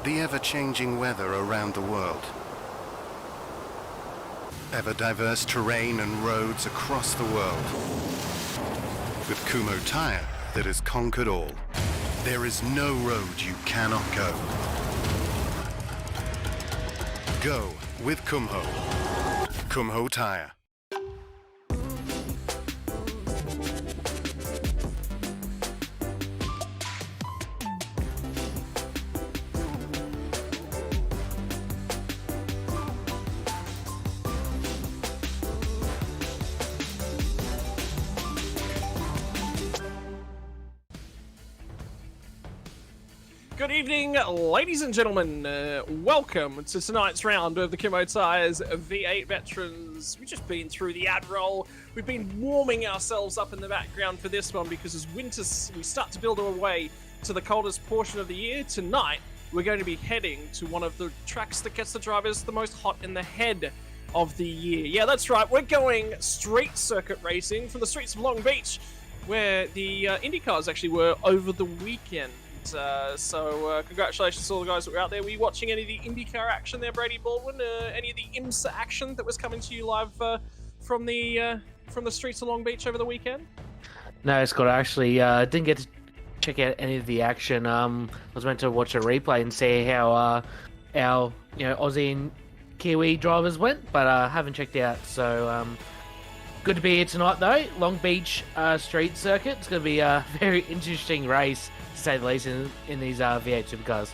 the ever-changing weather around the world. Ever-diverse terrain and roads across the world. With Kumho Tyre that has conquered all. There is no road you cannot go. Go with Kumho. Kumho Tyre. Good evening, ladies and gentlemen. Welcome to tonight's round of the Kumho Tyres V8 Veterans. We've just been through the ad roll. We've been warming ourselves up in the background for this one because as we start to build our way to the coldest portion of the year, tonight we're going to be heading to one of the tracks that gets the drivers the most hot in the head of the year. Yeah, that's right. We're going street circuit racing from the streets of Long Beach, where the IndyCars actually were over the weekend. So congratulations to all the guys that were out there. Were you watching any of the IndyCar action there, Brady Baldwin? Any of the IMSA action that was coming to you live from the streets of Long Beach over the weekend? No, Scott, I actually didn't get to check out any of the action. I was meant to watch a replay and see how our Aussie and Kiwi drivers went, but I haven't checked out. So good to be here tonight, though. Long Beach street circuit. It's going to be a very interesting race, to say the least, in these V8 supercars.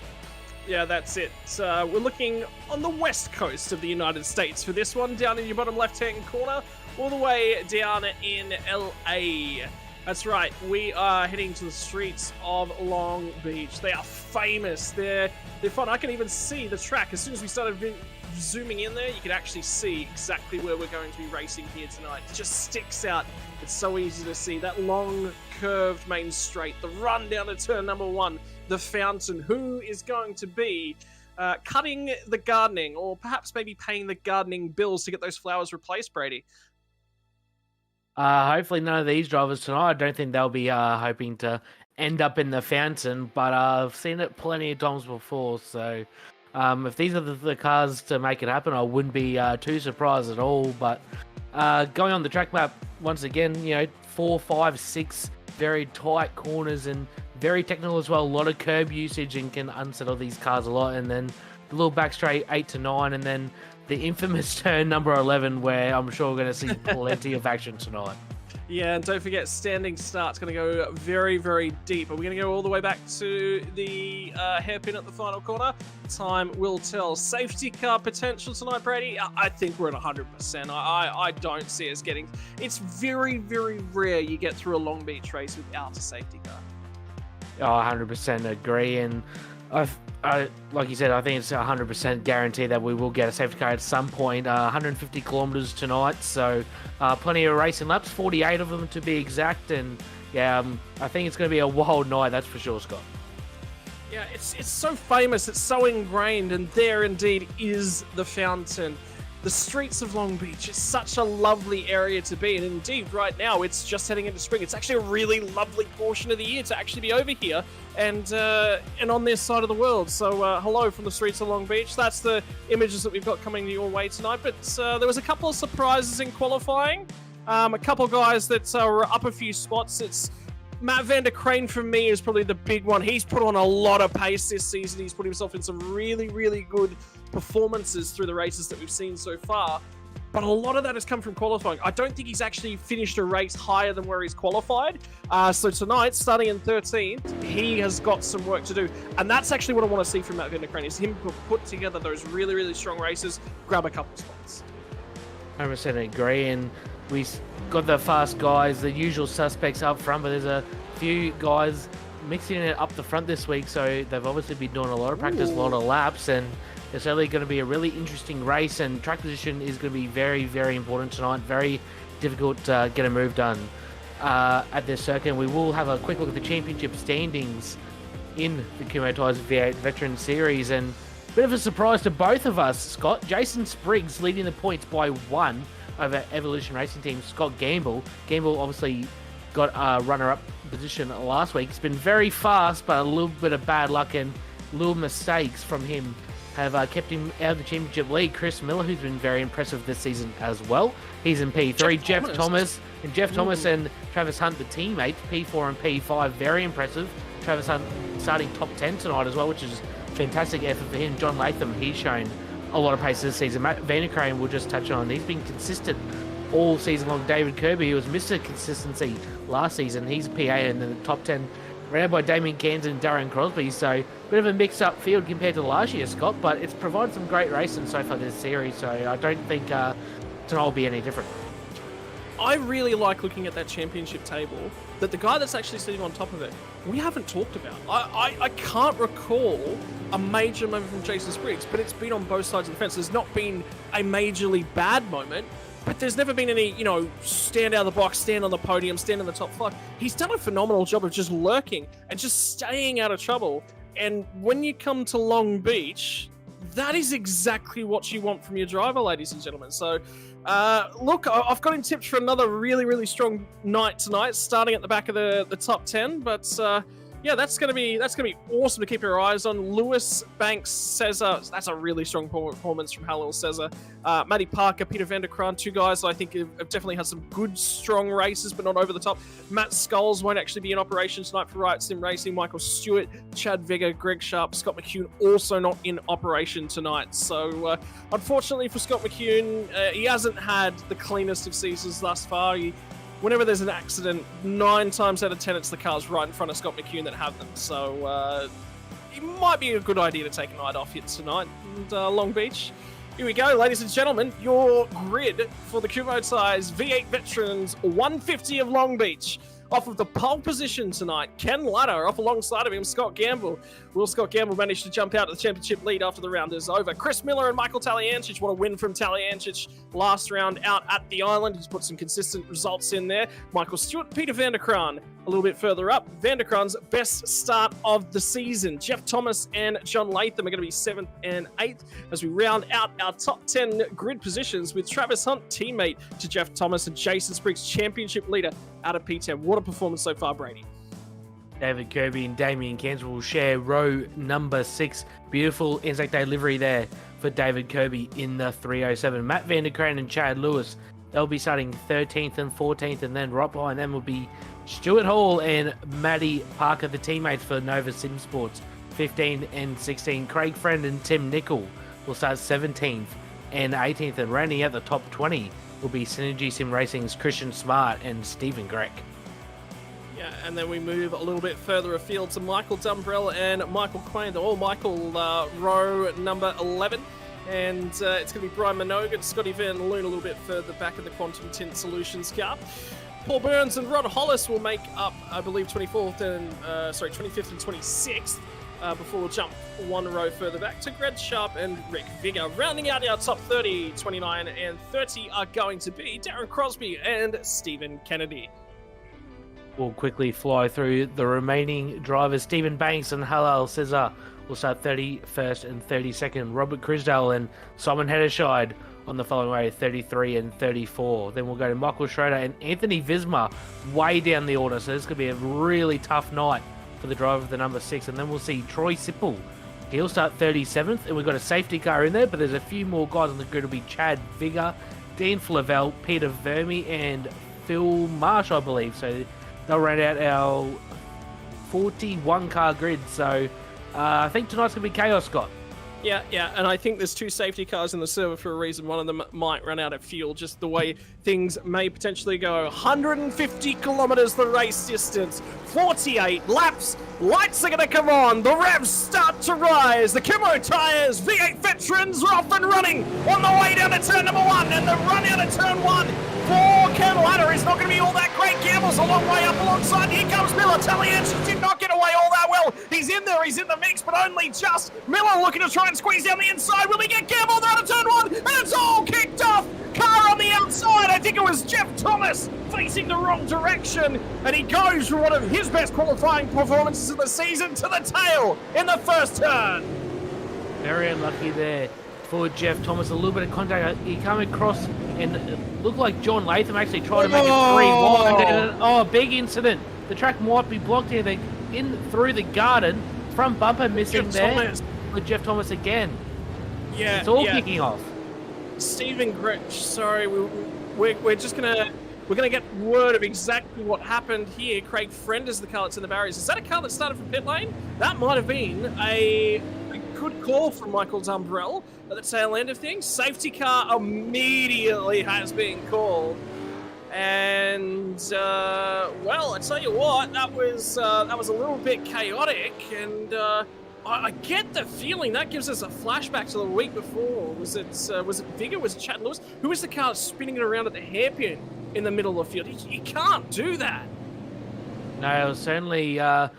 Yeah, that's it. We're looking on the west coast of the United States for this one, down in your bottom left-hand corner, all the way down in LA. That's right, we are heading to the streets of Long Beach. They are famous. They're fun. I can even see the track. As soon as we started zooming in there, you can actually see exactly where we're going to be racing here tonight. It just sticks out. It's so easy to see. That long, curved main straight, the run down to turn number one, the fountain. Who is going to be cutting the gardening, or perhaps maybe paying the gardening bills to get those flowers replaced, Brady? Hopefully none of these drivers tonight. I don't think they'll be hoping to end up in the fountain, but I've seen it plenty of times before, so if these are the cars to make it happen, I wouldn't be too surprised at all. But going on the track map, once again, 4, 5, 6 very tight corners and very technical as well. A lot of curb usage and can unsettle these cars a lot. And then the little back straight 8 to 9, and then the infamous turn number 11, where I'm sure we're going to see plenty of action tonight. Yeah, and don't forget, standing start's going to go very, very deep. Are we going to go all the way back to the hairpin at the final corner? Time will tell. Safety car potential tonight, Brady? I think we're at 100%. I don't see us getting... It's very, very rare you get through a Long Beach race without a safety car. Oh, 100% agree. And like you said, I think it's 100% guaranteed that we will get a safety car at some point. 150 kilometers tonight, so plenty of racing laps, 48 of them to be exact. And yeah, I think it's going to be a wild night, that's for sure, Scott. Yeah, it's so famous, it's so ingrained, and there indeed is the fountain. The streets of Long Beach is such a lovely area to be, and indeed right now it's just heading into spring. It's actually a really lovely portion of the year to actually be over here and on this side of the world. So hello from the streets of Long Beach. That's the images that we've got coming your way tonight. But there was a couple of surprises in qualifying. A couple of guys that were up a few spots. It's Matt van der Crane, for me, is probably the big one. He's put on a lot of pace this season. He's put himself in some really, really good performances through the races that we've seen so far. But a lot of that has come from qualifying. I don't think he's actually finished a race higher than where he's qualified. So tonight, starting in 13th, he has got some work to do. And that's actually what I want to see from Matt van der Crane, is him put together those really, really strong races, grab a couple spots. 100% agree. And we got the fast guys, the usual suspects up front, but there's a few guys mixing it up the front this week, so they've obviously been doing a lot of practice, a lot of laps, and it's certainly going to be a really interesting race, and track position is going to be very, very important tonight. Very difficult to get a move done at this circuit. We will have a quick look at the championship standings in the Kumho Tyres V8 Veteran Series, and a bit of a surprise to both of us, Scott. Jason Spriggs leading the points by 1 over Evolution Racing Team Scott Gamble. Gamble obviously got a runner-up position last week. He's been very fast, but a little bit of bad luck, and little mistakes from him have kept him out of the championship lead. Chris Miller, who's been very impressive this season as well. He's in P3. Jeff Thomas and Travis Hunt, the teammate, P4 and P5, very impressive. Travis Hunt starting top 10 tonight as well, which is fantastic effort for him. John Latham, he's shown a lot of pace this season. Matt Vanderkraan will just touch on. He's been consistent all season long. David Kirby, who was Mr. Consistency last season, he's a PA in the top 10, ran by Damien Cairns and Darren Crosby. So bit of a mix-up field compared to last year, Scott, but it's provided some great racing so far this series. So I don't think tonight will be any different. I really like looking at that championship table, that the guy that's actually sitting on top of it, we haven't talked about. I can't recall a major moment from Jason Spriggs, but it's been on both sides of the fence. There's not been a majorly bad moment, but there's never been any, stand out of the box, stand on the podium, stand in the top 5. He's done a phenomenal job of just lurking and just staying out of trouble. And when you come to Long Beach, that is exactly what you want from your driver, ladies and gentlemen. So, look, I've got him tipped for another really, really strong night tonight, starting at the back of the top 10. But yeah, that's gonna be awesome to keep your eyes on. Lewis, Banks, Cesar, that's a really strong performance from Halil Cesar. Matty Parker, Peter Vanderkraan, two guys that I think have definitely had some good, strong races, but not over the top. Matt Scholes won't actually be in operation tonight for Riot Sim Racing. Michael Stewart, Chad Vega, Greg Sharp, Scott McCune also not in operation tonight. So unfortunately for Scott McCune, he hasn't had the cleanest of seasons thus far. Whenever there's an accident, 9 times out of 10, it's the cars right in front of Scott McCune that have them. So it might be a good idea to take a night off here tonight. And Long Beach, here we go, ladies and gentlemen. Your grid for the Kumho Tyres V8 Veterans 150 of Long Beach. Off of the pole position tonight, Ken Ladder. Off alongside of him, Scott Gamble. Will Scott Gamble manage to jump out of the championship lead after the round is over? Chris Miller and Michael Taliancic. What a win from Taliancic last round out at the island. He's put some consistent results in there. Michael Stewart, Peter Vanderkraan a little bit further up. Vanderkraan's best start of the season. Jeff Thomas and John Latham are going to be 7th and 8th as we round out our top 10 grid positions with Travis Hunt, teammate to Jeff Thomas, and Jason Spriggs, championship leader out of P10. What a performance so far, Brady. David Kirby and Damien Cairns will share row number 6. Beautiful Anzac Day livery there for David Kirby in the 307. Matt Vanderkraan and Chad Lewis, they'll be starting 13th and 14th, and then right behind them will be Stuart Hall and Matty Parker, the teammates for Nova Sim Sports, 15 and 16. Craig Friend and Tim Nicol will start 17th and 18th, and rounding out the top 20 will be Synergy Sim Racing's Christian Smart and Stephen Greck. Yeah, and then we move a little bit further afield to Michael Dumbrell and Michael Quain. Michael, row number 11. And it's going to be Brian Minogue and Scotty Van Loon a little bit further back in the Quantum Tint Solutions Cup. Paul Burns and Rod Hollis will make up, I believe, 25th and 26th before we'll jump one row further back to Greg Sharp and Rick Vigor. Rounding out our top 30, 29 and 30 are going to be Darren Crosby and Stephen Kennedy. We'll quickly fly through the remaining drivers. Stephen Banks and Halal Cesar will start 31st and 32nd. Robert Crisdale and Simon Hederscheid on the following way, 33 and 34. Then we'll go to Michael Schroeder and Anthony Visma way down the order. So this could be a really tough night for the driver of the number 6. And then we'll see Troy Sipple. He'll start 37th, and we've got a safety car in there, but there's a few more guys on the grid. It'll be Chad Vigor, Dean Flavel, Peter Verme, and Phil Marsh, I believe. So they'll round out our 41 car grid. So I think tonight's going to be chaos, Scott. Yeah, and I think there's 2 safety cars in the server for a reason. One of them might run out of fuel, just the way things may potentially go. 150 kilometers the race distance, 48 laps, lights are going to come on, the revs start to rise. The Kumho Tyres V8 Veterans are off and running on the way down to turn number 1, and the run out of turn 1 for Ken Ladder is not going to be all that great. Gamble's a long way up alongside. Here comes Miller. Taliancic did not get away all that well. He's in there, he's in the mix, but only just. Miller looking to try and squeeze down the inside. Will he get Gamble out of turn 1? And it's all kicked off. Car on the outside. I think it was Jeff Thomas facing the wrong direction. And he goes from one of his best qualifying performances of the season to the tail in the first turn. Very unlucky there for Jeff Thomas. A little bit of contact. He came across and it looked like John Latham actually tried to make it 3 wide. And, big incident. The track might be blocked here. They in through the garden. front bumper missing Jeff there Thomas. with Jeff Thomas again. Yeah, It's all yeah. kicking off. Stephen Gretsch, sorry, we're just gonna get word of exactly what happened here. Craig Friend is the car that's in the barriers. Is that a car that started from pit lane? That might have been a good call from Michael Dumbrell at the tail end of things. Safety car immediately has been called. And well, I tell you what, that was a little bit chaotic, and I get the feeling that gives us a flashback to the week before. Was it Vigor? Was it Chad Lewis? Who was the car spinning it around at the hairpin in the middle of the field? You can't do that. No, it was certainly a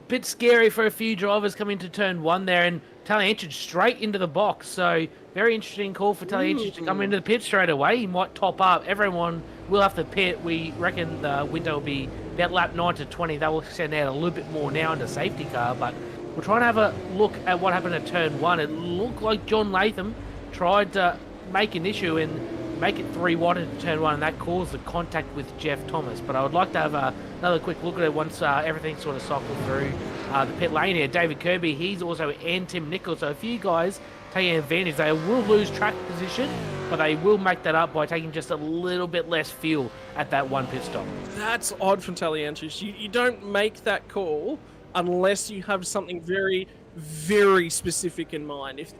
bit scary for a few drivers coming to turn 1 there, and Taliancic straight into the box. So very interesting call for Taliancic to come into the pit straight away. He might top up. Everyone will have to pit. We reckon the window will be about lap 9 to 20. That will extend out a little bit more now into safety car, but we'll try and have a look at what happened at turn 1. It looked like John Latham tried to make an issue and make it 3 wide into turn 1, and that caused the contact with Jeff Thomas. But I would like to have another quick look at it once everything sort of cycled through the pit lane here. David Kirby, he's also, and Tim Nichols. So a few guys taking advantage. They will lose track position, but they will make that up by taking just a little bit less fuel at that one pit stop. That's odd from Taliancic. You don't make that call unless you have something very, very specific in mind. If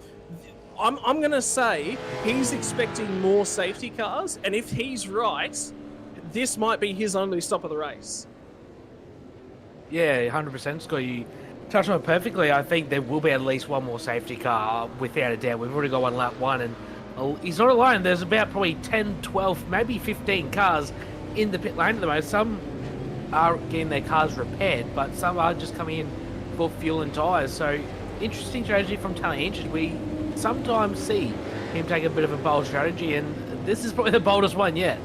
I'm going to say he's expecting more safety cars, and if he's right, this might be his only stop of the race. Yeah, 100%, Scott. You touched on it perfectly. I think there will be at least one more safety car, without a doubt. We've already got one lap 1, and he's not alone. There's about probably 10, 12, maybe 15 cars in the pit lane at the moment. Some are getting their cars repaired, but some are just coming in for fuel and tyres. So, interesting strategy from Taliancic. We sometimes see him take a bit of a bold strategy, and this is probably the boldest one yet.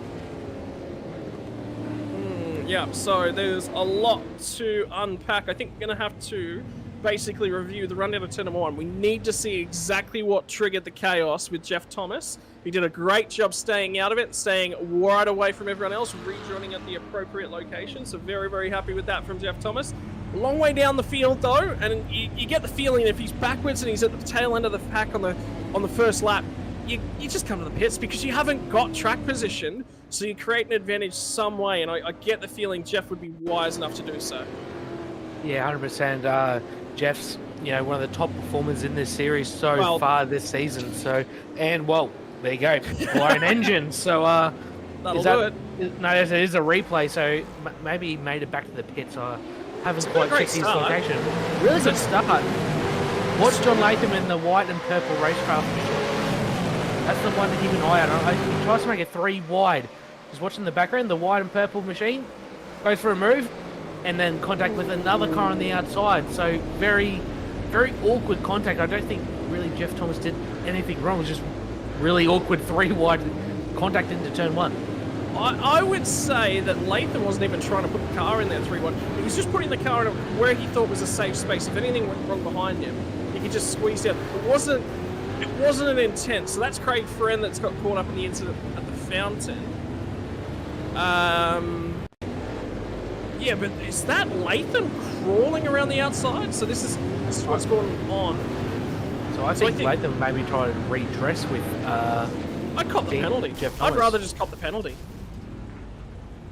Yeah, so there's a lot to unpack. I think we're going to have to basically review the rundown of turn 1. We need to see exactly what triggered the chaos with Jeff Thomas. He did a great job staying out of it, staying right away from everyone else, rejoining at the appropriate location. So very, very happy with that from Jeff Thomas. A long way down the field though, and you get the feeling if he's backwards and he's at the tail end of the pack on the first lap, you just come to the pits because you haven't got track position, so you create an advantage some way, and I get the feeling Jeff would be wise enough to do so. Yeah, 100%. Jeff's, one of the top performers in this series so far this season. So, and well, there you go, blown engine. So, that'll do it. No, it is a replay. So maybe he made it back to the pits. I haven't quite checked his location. Really good start. Watch John Latham in the white and purple racecraft machine. That's the one to keep an eye on. He tries to make it 3 wide. Just watching the background, the white and purple machine goes for a move, and then contact with another car on the outside. So very, very awkward contact. I don't think really Jeff Thomas did anything wrong. It was just really awkward 3 wide contact into turn 1. I would say that Latham wasn't even trying to put the car in there 3 wide. He was just putting the car in where he thought was a safe space. If anything went wrong behind him, he could just squeeze out. It wasn't an intent. So that's Craig Friend that's got caught up in the incident at the fountain. Yeah, but is that Latham crawling around the outside? So this is what's going on. So I think Latham maybe tried to redress with. I'd cop the penalty. I'd rather just cop the penalty.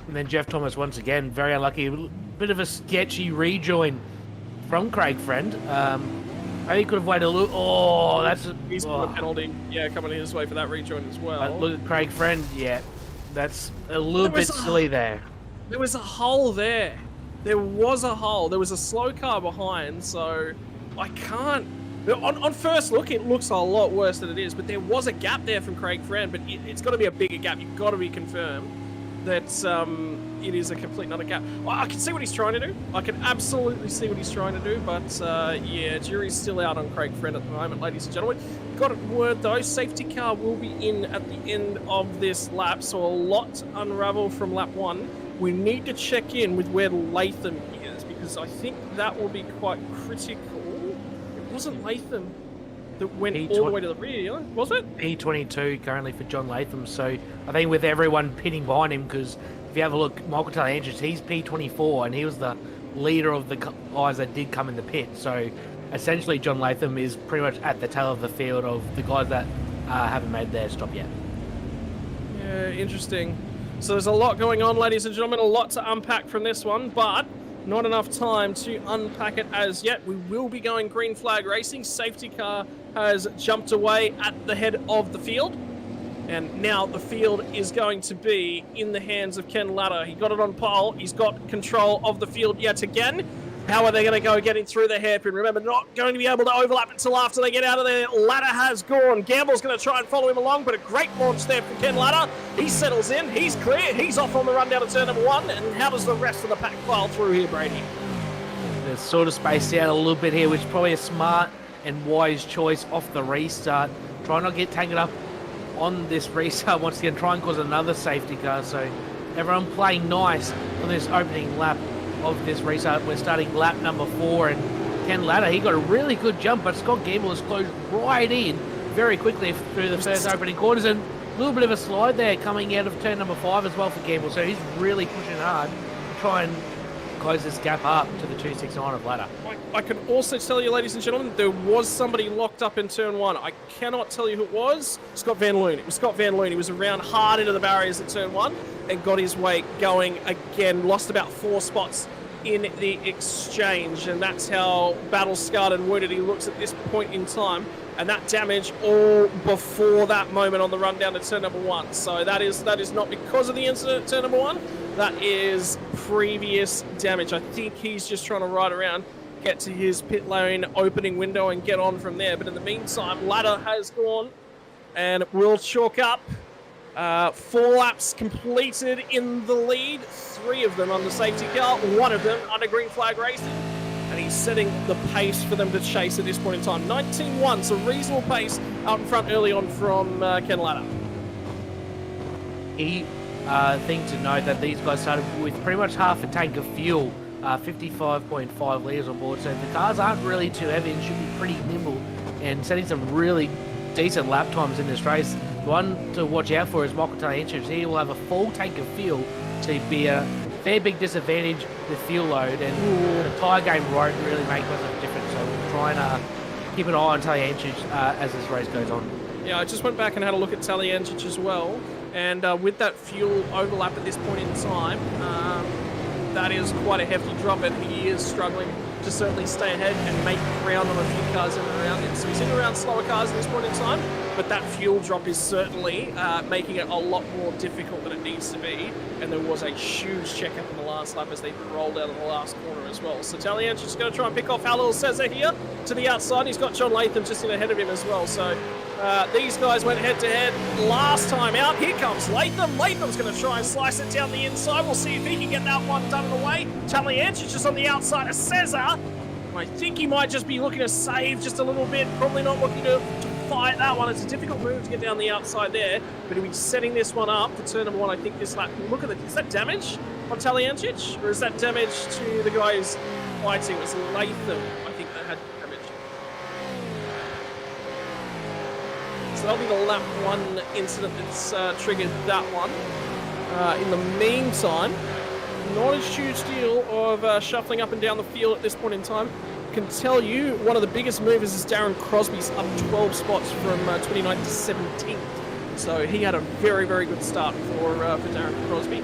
And then Jeff Thomas once again, very unlucky. Bit of a sketchy rejoin from Craig Friend. I think he could have waited a little. Oh, that's he's got a penalty. Yeah, coming his way for that rejoin as well. But look at Craig Friend. Yeah, that's a little bit silly there. There was a hole there. There was a hole. There was a slow car behind, so I can't. On first look, it looks a lot worse than it is, but there was a gap there from Craig Friend, but it's got to be a bigger gap. You've got to be confirmed that it is a complete another gap. I can see what he's trying to do. I can absolutely see what he's trying to do, but yeah, jury's still out on Craig Friend at the moment, ladies and gentlemen. Got a word though, safety car will be in at the end of this lap, so a lot to unravel from lap 1. We need to check in with where Latham is, because I think that will be quite critical. It wasn't Latham that went all the way to the rear, was it? P22 currently for John Latham, so I think with everyone pinning behind him, because if you have a look, Michael Taliancic, he's P24, and he was the leader of the guys that did come in the pit. So essentially, John Latham is pretty much at the tail of the field of the guys that haven't made their stop yet. Yeah, interesting. So there's a lot going on, ladies and gentlemen, a lot to unpack from this one, but not enough time to unpack it as yet. We will be going green flag racing. Safety car has jumped away at the head of the field. And now the field is going to be in the hands of Ken Latta. He got it on pole. He's got control of the field yet again. How are they going to go getting through the hairpin? Remember, not going to be able to overlap until after they get out of there. Latta has gone. Gamble's going to try and follow him along, but a great launch there from Ken Latta. He settles in. He's clear. He's off on the run down to turn number 1. And how does the rest of the pack file through here, Brady? They're sort of spaced out a little bit here, which is probably a smart and wise choice off the restart. Try not to get tangled up on this restart once again, try and cause another safety car. So everyone playing nice on this opening lap of this restart. We're starting lap number 4, and Ken Latta, he got a really good jump, but Scott Gamble has closed right in very quickly through the first opening quarters, and a little bit of a slide there coming out of turn number 5 as well for Gamble. So he's really pushing hard to try and close this gap up to the 269 of Latta. I can also tell you, ladies and gentlemen, there was somebody locked up in turn 1. I cannot tell you who it was. Scott Van Loon. It was Scott Van Loon. He was around hard into the barriers at turn 1 and got his way going again. Lost about 4 spots in the exchange, and that's how battle scarred and wounded he looks at this point in time. And that damage all before that moment on the run down to turn number 1. So that is not because of the incident at turn number 1. That is previous damage. I think he's just trying to ride around, get to his pit lane opening window and get on from there. But in the meantime, Latta has gone and will chalk up. 4 laps completed in the lead. 3 of them on the safety car, 1 of them under green flag racing. And he's setting the pace for them to chase at this point in time. 19-1, so reasonable pace out in front early on from Ken Latta. Key thing to note that these guys started with pretty much half a tank of fuel, 55.5 litres on board, so the cars aren't really too heavy and should be pretty nimble and setting some really decent lap times in this race. The one to watch out for is Michael Talienchich. He will have a full tank of fuel, so he'd be a fair big disadvantage with fuel load, and the tyre game won't really make much of a difference, so we'll try and keep an eye on Talienchich as this race goes on. Yeah, I just went back and had a look at Talienchich as well, and with that fuel overlap at this point in time, that is quite a hefty drop, and he is struggling to certainly stay ahead and make ground on a few cars in and around him. So he's in around slower cars at this point in time, but that fuel drop is certainly making it a lot more difficult than it needs to be. And there was a huge checkup in the last lap as they rolled out of the last corner as well. So Talienchich is going to try and pick off Halil Cesar here to the outside. He's got John Latham just in ahead of him as well. So these guys went head-to-head last time out. Here comes Latham. Latham's going to try and slice it down the inside. We'll see if he can get that one done in the way. Talienchich is on the outside of Cesar. I think he might just be looking to save just a little bit. Probably not looking to fight that one. It's a difficult move to get down the outside there, but he'll be setting this one up for turn number 1. I think this lap. Look at it. Is that damage on Talienchich, or is that damage to the guy who's fighting? It was Latham, I think, that had damage. So that'll be the lap 1 incident that's triggered that one. In the meantime, not a huge deal of shuffling up and down the field at this point in time. Can tell you one of the biggest movers is Darren Crosby's up 12 spots from 29th to 17th. So he had a very, very good start for Darren Crosby.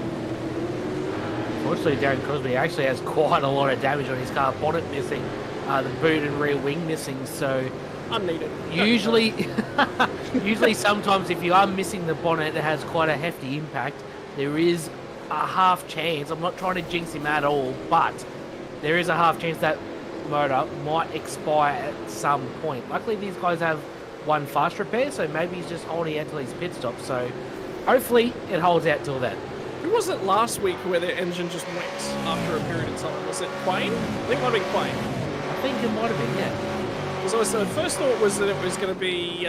Unfortunately, Darren Crosby actually has quite a lot of damage on his car. Bonnet missing, the boot and rear wing missing, so unneeded. Usually sometimes if you are missing the bonnet, it has quite a hefty impact. There is a half chance, I'm not trying to jinx him at all, but there is a half chance that motor might expire at some point. Luckily these guys have one fast repair, so maybe he's just holding out till his pit stop, so hopefully it holds out till then. Who was it last week where their engine just went after a period of time? Was it Quain? I think it might have been Quain. I think it might have been, yeah. Because the first thought was that it was going to be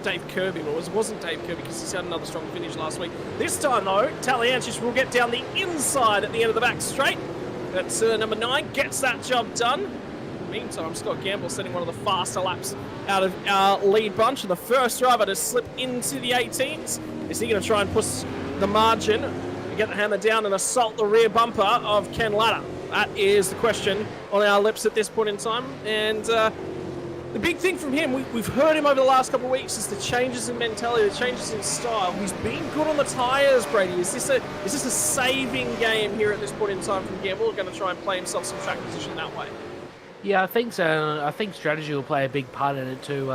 Dave Kirby, but it wasn't Dave Kirby because he's had another strong finish last week. This time though, Talienchich will get down the inside at the end of the back straight. That's number 9, gets that job done. In the meantime, Scott Gamble setting one of the faster laps out of our lead bunch, and the first driver to slip into the 18s. Is he going to try and push the margin and get the hammer down and assault the rear bumper of Ken Latta? That is the question on our lips at this point in time. And the big thing from him, we've heard him over the last couple of weeks, is the changes in mentality, the changes in style. He's been good on the tyres, Brady. Is this a saving game here at this point in time from Gamble? Going to try and play himself some track position that way? Yeah, I think so. I think strategy will play a big part in it too.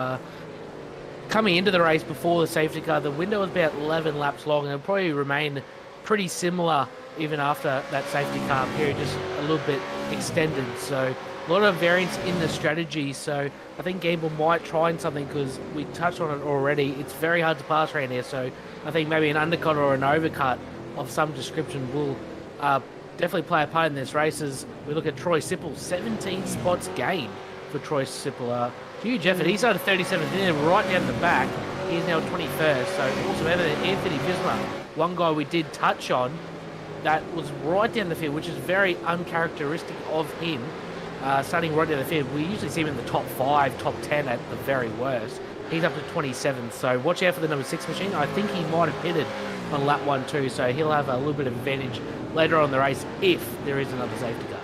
Coming into the race before the safety car, the window was about 11 laps long, and it'll probably remain pretty similar even after that safety car period, just a little bit extended. So a lot of variance in the strategy. So I think Gamble might try something, because we touched on it already. It's very hard to pass around here. So I think maybe an undercut or an overcut of some description will definitely play a part in this race. As we look at Troy Sipple, 17 spots gained for Troy Sipple. Huge effort. He started 37th in, right down the back. He's now 21st. So also Anthony Visma, one guy we did touch on, that was right down the field, which is very uncharacteristic of him. Starting right down the field, we usually see him in the top 5, top 10 at the very worst. He's up to 27th, so watch out for the number 6 machine. I think he might have pitted on lap 1 too, so he'll have a little bit of advantage later on in the race if there is another safety car.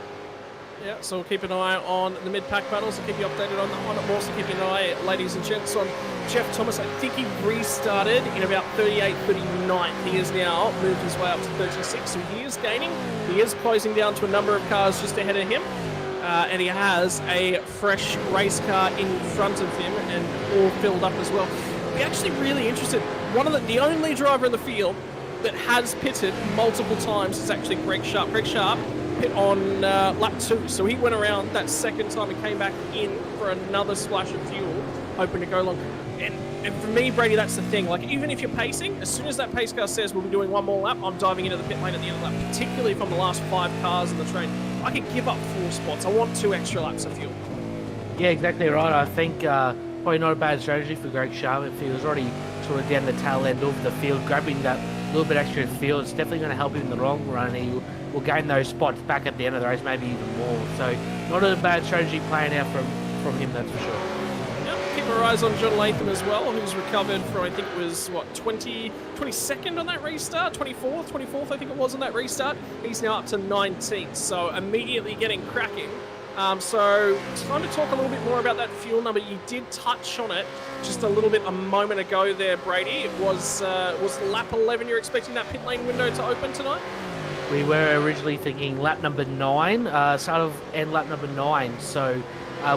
Yeah, so we'll keep an eye on the mid-pack battles and keep you updated on that one. We'll also keep an eye, ladies and gents, on Jeff Thomas. I think he restarted in about 38, 39th. He has now moved his way up to 36, so he is gaining. He is closing down to a number of cars just ahead of him. And he has a fresh race car in front of him and all filled up as well. We're actually really interested. The only driver in the field that has pitted multiple times is actually Greg Sharp. Greg Sharp pit on lap 2, so he went around that second time and came back in for another splash of fuel, hoping to go long. And for me, Brady, that's the thing. Like, even if you're pacing, as soon as that pace car says we'll be doing one more lap, I'm diving into the pit lane at the end of the lap, particularly if I'm the last 5 cars in the train. I can give up 4 spots. I want 2 extra laps of fuel. Yeah, exactly right. I think probably not a bad strategy for Greg Sharp if he was already sort of down the tail end of the field, grabbing that little bit extra field. It's definitely going to help him in the long run. He will gain those spots back at the end of the race, maybe even more. So not a bad strategy playing out from him, that's for sure. Keep our eyes on John Latham as well, who's recovered from, I think it was, 22nd on that restart? 24th, I think it was on that restart. He's now up to 19th, so immediately getting cracking. So time to talk a little bit more about that fuel number. You did touch on it just a little bit a moment ago there, Brady. It was lap 11 you're expecting that pit lane window to open tonight? We were originally thinking lap number 9, start of and lap number 9, so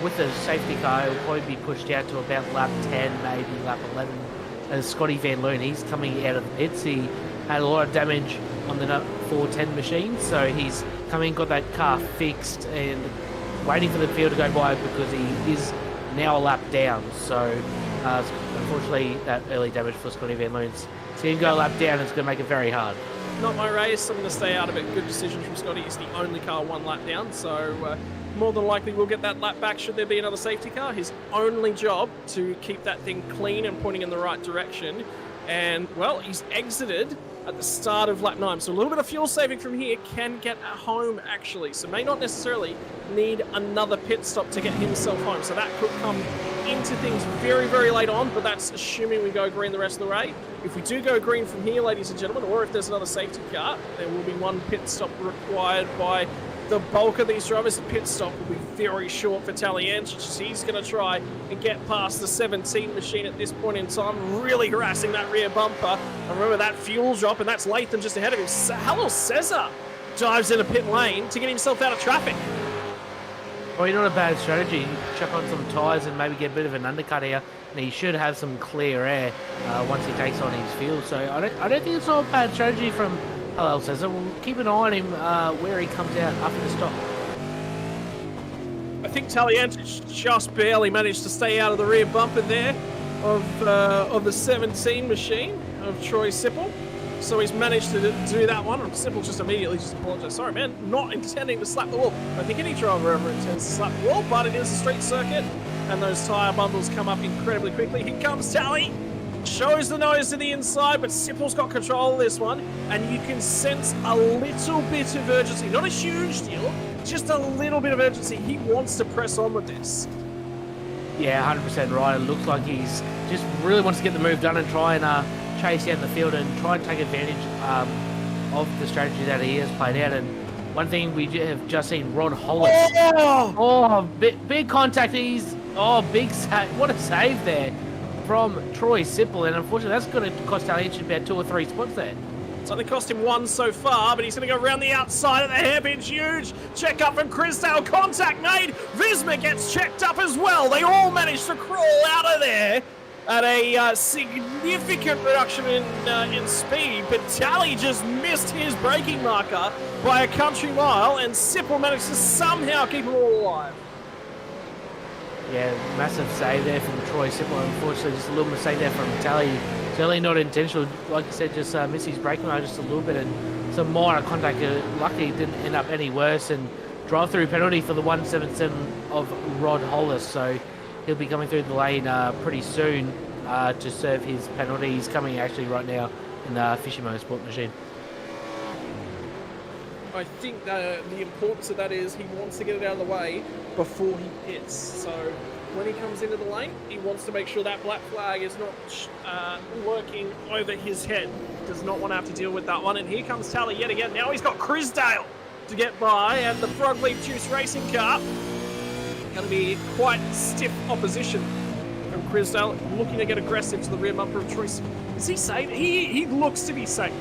with the safety car, it will probably be pushed out to about lap 10, maybe lap 11. As Scotty Van Loon, he's coming out of the pits. He had a lot of damage on the 410 machine, so he's coming, got that car fixed and waiting for the field to go by because he is now a lap down. So unfortunately, that early damage for Scotty Van Loon. So you go a lap down, it's going to make it very hard. Not my race. I'm going to stay out of it. Good decision from Scotty. He's the only car 1 lap down, so more than likely we'll get that lap back should there be another safety car. His only job to keep that thing clean and pointing in the right direction. And, well, he's exited at the start of lap 9. So a little bit of fuel saving from here can get home, actually. So may not necessarily need another pit stop to get himself home. So that could come into things very, very late on, but that's assuming we go green the rest of the way. If we do go green from here, ladies and gentlemen, or if there's another safety car, there will be 1 pit stop required by the bulk of these drivers. The pit stop will be very short for Taliancic. He's going to try and get past the 17 machine at this point in time, really harassing that rear bumper. And remember that fuel drop, and that's Latham just ahead of him. Hello, Cesar dives in a pit lane to get himself out of traffic. Well, not a bad strategy. Chuck on some tyres and maybe get a bit of an undercut here, and he should have some clear air once he takes on his fuel. So I don't think it's not a bad strategy from Hello Cesar. We'll keep an eye on him where he comes out after the stop. I think Taliancic just barely managed to stay out of the rear bumper there of the 17 machine of Troy Sipple. So he's managed to do that one. And Sipple just immediately apologized. Sorry, man, not intending to slap the wall. I don't think any driver ever intends to slap the wall, but it is a street circuit, and those tyre bundles come up incredibly quickly. Here comes Tally. Shows the nose to the inside, but Sipple's got control of this one, and you can sense a little bit of urgency. Not a huge deal, just a little bit of urgency. He wants to press on with this. Yeah, 100% right. It looks like he's just really wants to get the move done and try and chase out the field and try and take advantage of the strategy that he has played out. And One thing we have just seen, Rod Hollis. Oh! Oh, big contact. Big save. What a save there from Troy Sipple. And unfortunately, that's going to cost Taliencic about 2 or 3 spots there. It's only cost him 1 so far, but he's going to go around the outside of the hairpin. Huge check up from Chrisdale. Contact made. Visma gets checked up as well. They all managed to crawl out of there at a significant reduction in speed, but Tally just missed his braking marker by a country mile, and Sipple managed to somehow keep them all alive. Yeah, massive save there from Troy Sipple. Unfortunately, just a little mistake there from Tally. Certainly not intentional. Like I said, just missed his braking marker just a little bit, and some minor contact. Luckily, it didn't end up any worse, and drive-through penalty for the 177 of Rod Hollis. So he'll be coming through the lane pretty soon to serve his penalty. He's coming actually right now in the Fishy Motorsport machine. I think the importance of that is he wants to get it out of the way before he pits. So when he comes into the lane, he wants to make sure that black flag is not working over his head. Does not want to have to deal with that one. And here comes Tally yet again. Now he's got Chrisdale to get by, and the Frogleaf Juice racing car going to be quite stiff opposition from Chrisdale, looking to get aggressive to the rear bumper of Troy. Is he safe? He looks to be safe.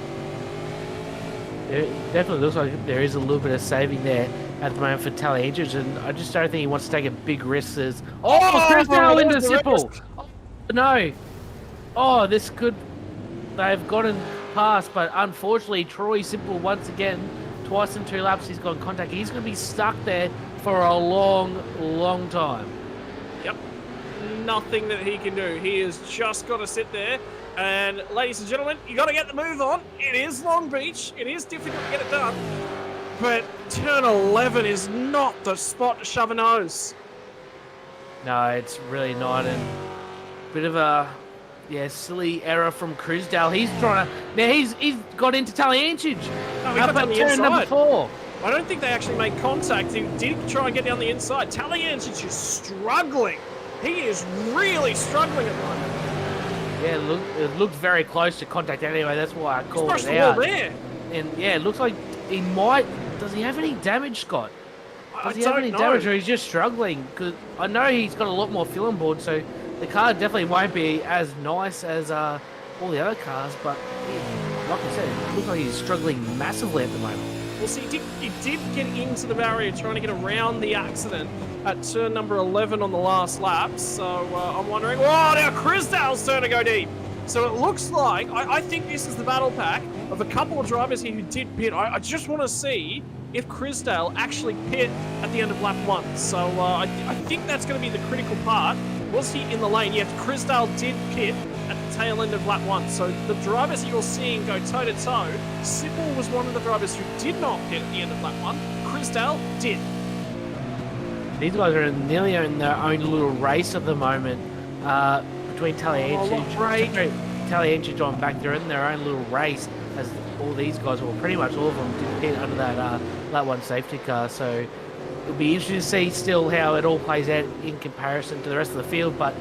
It definitely looks like there is a little bit of saving there at the moment for Taliencic, and I just don't think he wants to take a big risk. Chrisdale into Sipple. No. Oh, this could... They've gotten past, but unfortunately, Troy Sipple once again, twice in 2 laps, he's got contact. He's going to be stuck there for a long, long time. Yep. Nothing that he can do. He has just got to sit there. And ladies and gentlemen, you got to get the move on. It is Long Beach. It is difficult to get it done. But turn 11 is not the spot to shove a nose. No, it's really not. And bit of a silly error from Chrisdale. He's trying to... Now he's got into Taliencic. No, he got down the turn inside. number 4. I don't think they actually made contact. He did try and get down the inside. Taliencic is struggling. He is really struggling at the moment. Yeah, it looked very close to contact anyway. That's why I called He's it the out. wall there. And yeah, it looks like he might... Does he have any damage, Scott? Does he have any know. damage, or he's just struggling? Because I know he's got a lot more fuel on board, so the car definitely won't be as nice as all the other cars. But like I said, it looks like he's struggling massively at the moment. Well, see, he did get into the barrier trying to get around the accident at turn number 11 on the last lap. So I'm wondering, now Chrisdale's turn to go deep. So it looks like, I think this is the battle pack of a couple of drivers here who did pit. I just want to see if Chrisdale actually pit at the end of lap 1. So I think that's going to be the critical part. Was he in the lane? Yes, Chrisdale did pit at the tail end of lap 1. So the drivers that you're seeing go toe-to-toe, Sipple was one of the drivers who did not pit at the end of lap 1. Chrisdale did. These guys are nearly in their own little race at the moment between Taliencic on back. They're in their own little race as all these guys, well, pretty much all of them did pit under that lap 1 safety car. So it'll be interesting to see still how it all plays out in comparison to the rest of the field. But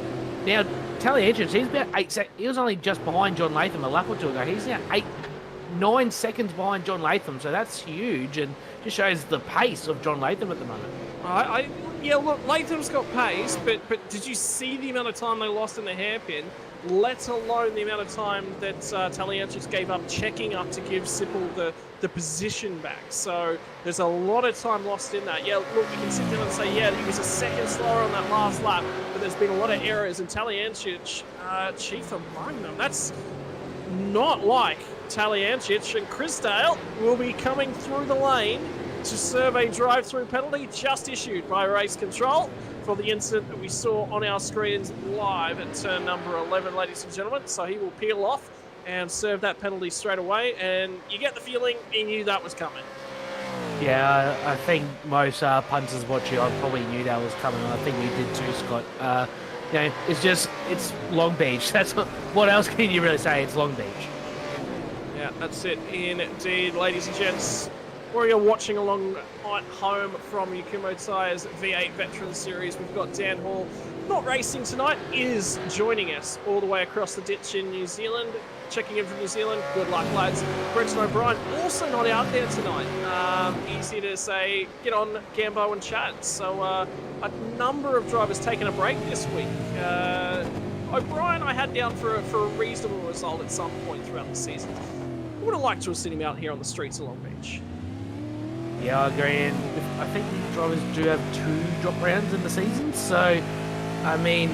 now Taliencic, he's about 8 seconds. He was only just behind John Latham a lap or two ago. He's now 9 seconds behind John Latham. So that's huge and just shows the pace of John Latham at the moment. Yeah, look, Latham's got pace, but did you see the amount of time they lost in the hairpin? Let alone the amount of time that Taliencic gave up checking up to give Sipple the position back. So there's a lot of time lost in that. Yeah, look, you can sit down and say, yeah, he was a second slower on that last lap, but there's been a lot of errors, and Taliencic, chief among them. That's not like Taliencic, and Chrisdale will be coming through the lane to serve a drive-through penalty just issued by Race Control for the incident that we saw on our screens live at turn number 11, ladies and gentlemen. So he will peel off and serve that penalty straight away, and you get the feeling he knew that was coming. Yeah, I think most punters watching, I probably knew that was coming. I think you did too, Scott. It's Long Beach. That's what else can you really say? It's Long Beach. Yeah, that's it indeed, ladies and gents. Or you're watching along at home from Kumho Tyres V8 Veterans Series, we've got Dan Hall, not racing tonight, is joining us all the way across the ditch in New Zealand. checking in from New Zealand. Good luck, lads. Brenton O'Brien also not out there tonight. Easy to say, get on Gambo and chat. So a number of drivers taking a break this week. O'Brien I had down for a reasonable result at some point throughout the season. I would have liked to have seen him out here on the streets of Long Beach. Yeah, I agree. And I think the drivers do have 2 drop rounds in the season. So, I mean,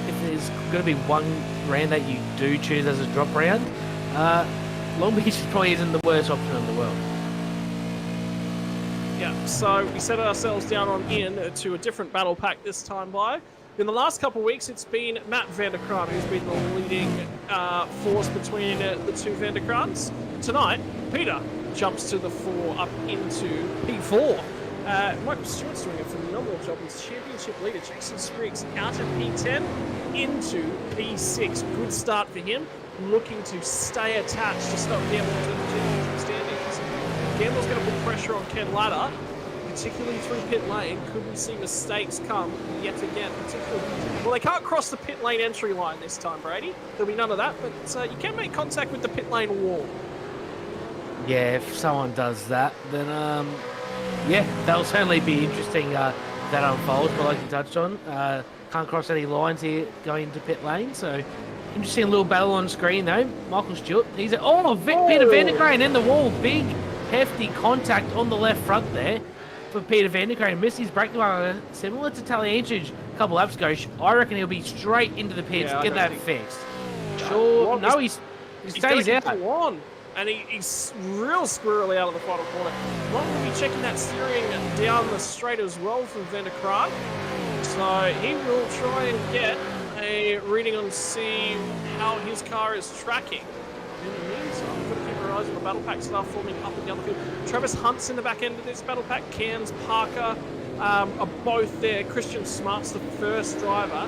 if there's going to be one round that you do choose as a drop round, Long Beach probably isn't the worst option in the world. Yeah, so we set ourselves down on in to a different battle pack this time by. In the last couple of weeks, it's been Matt Vanderkraan who's been the leading force between the 2 Vanderkraans. Tonight, Peter jumps to the 4 up into P4. Michael Stewart's doing a phenomenal job. He's championship leader. Jason Spriggs out of P10 into P6. Good start for him. Looking to stay attached to stop Gamble to the championship standings. Gamble's going to put pressure on Ken Latta, particularly through pit lane. Could we see mistakes come yet again? Well, they can't cross the pit lane entry line this time, Brady. There'll be none of that, but you can make contact with the pit lane wall. Yeah, if someone does that, then yeah, that'll certainly be interesting. That unfolds, but like you touched on, can't cross any lines here going into pit lane. So interesting little battle on screen though. Michael Stewart, he's Peter Vanderkraan in the wall, big hefty contact on the left front there for Peter Vanderkraan. Missed his brake line, similar to Taliancic a couple laps ago. I reckon he'll be straight into the pits, get that fixed. Sure, no, he stays out. And he's real squirrely out of the final corner. Not going to be checking that steering down the straight as well from Vanderkraan. So he will try and get a reading on see how his car is tracking. In the meantime, we've got to keep our eyes on the battle pack stuff forming up and down the field. Travis Hunt's in the back end of this battle pack. Cairns, Parker are both there. Christian Smart's the first driver.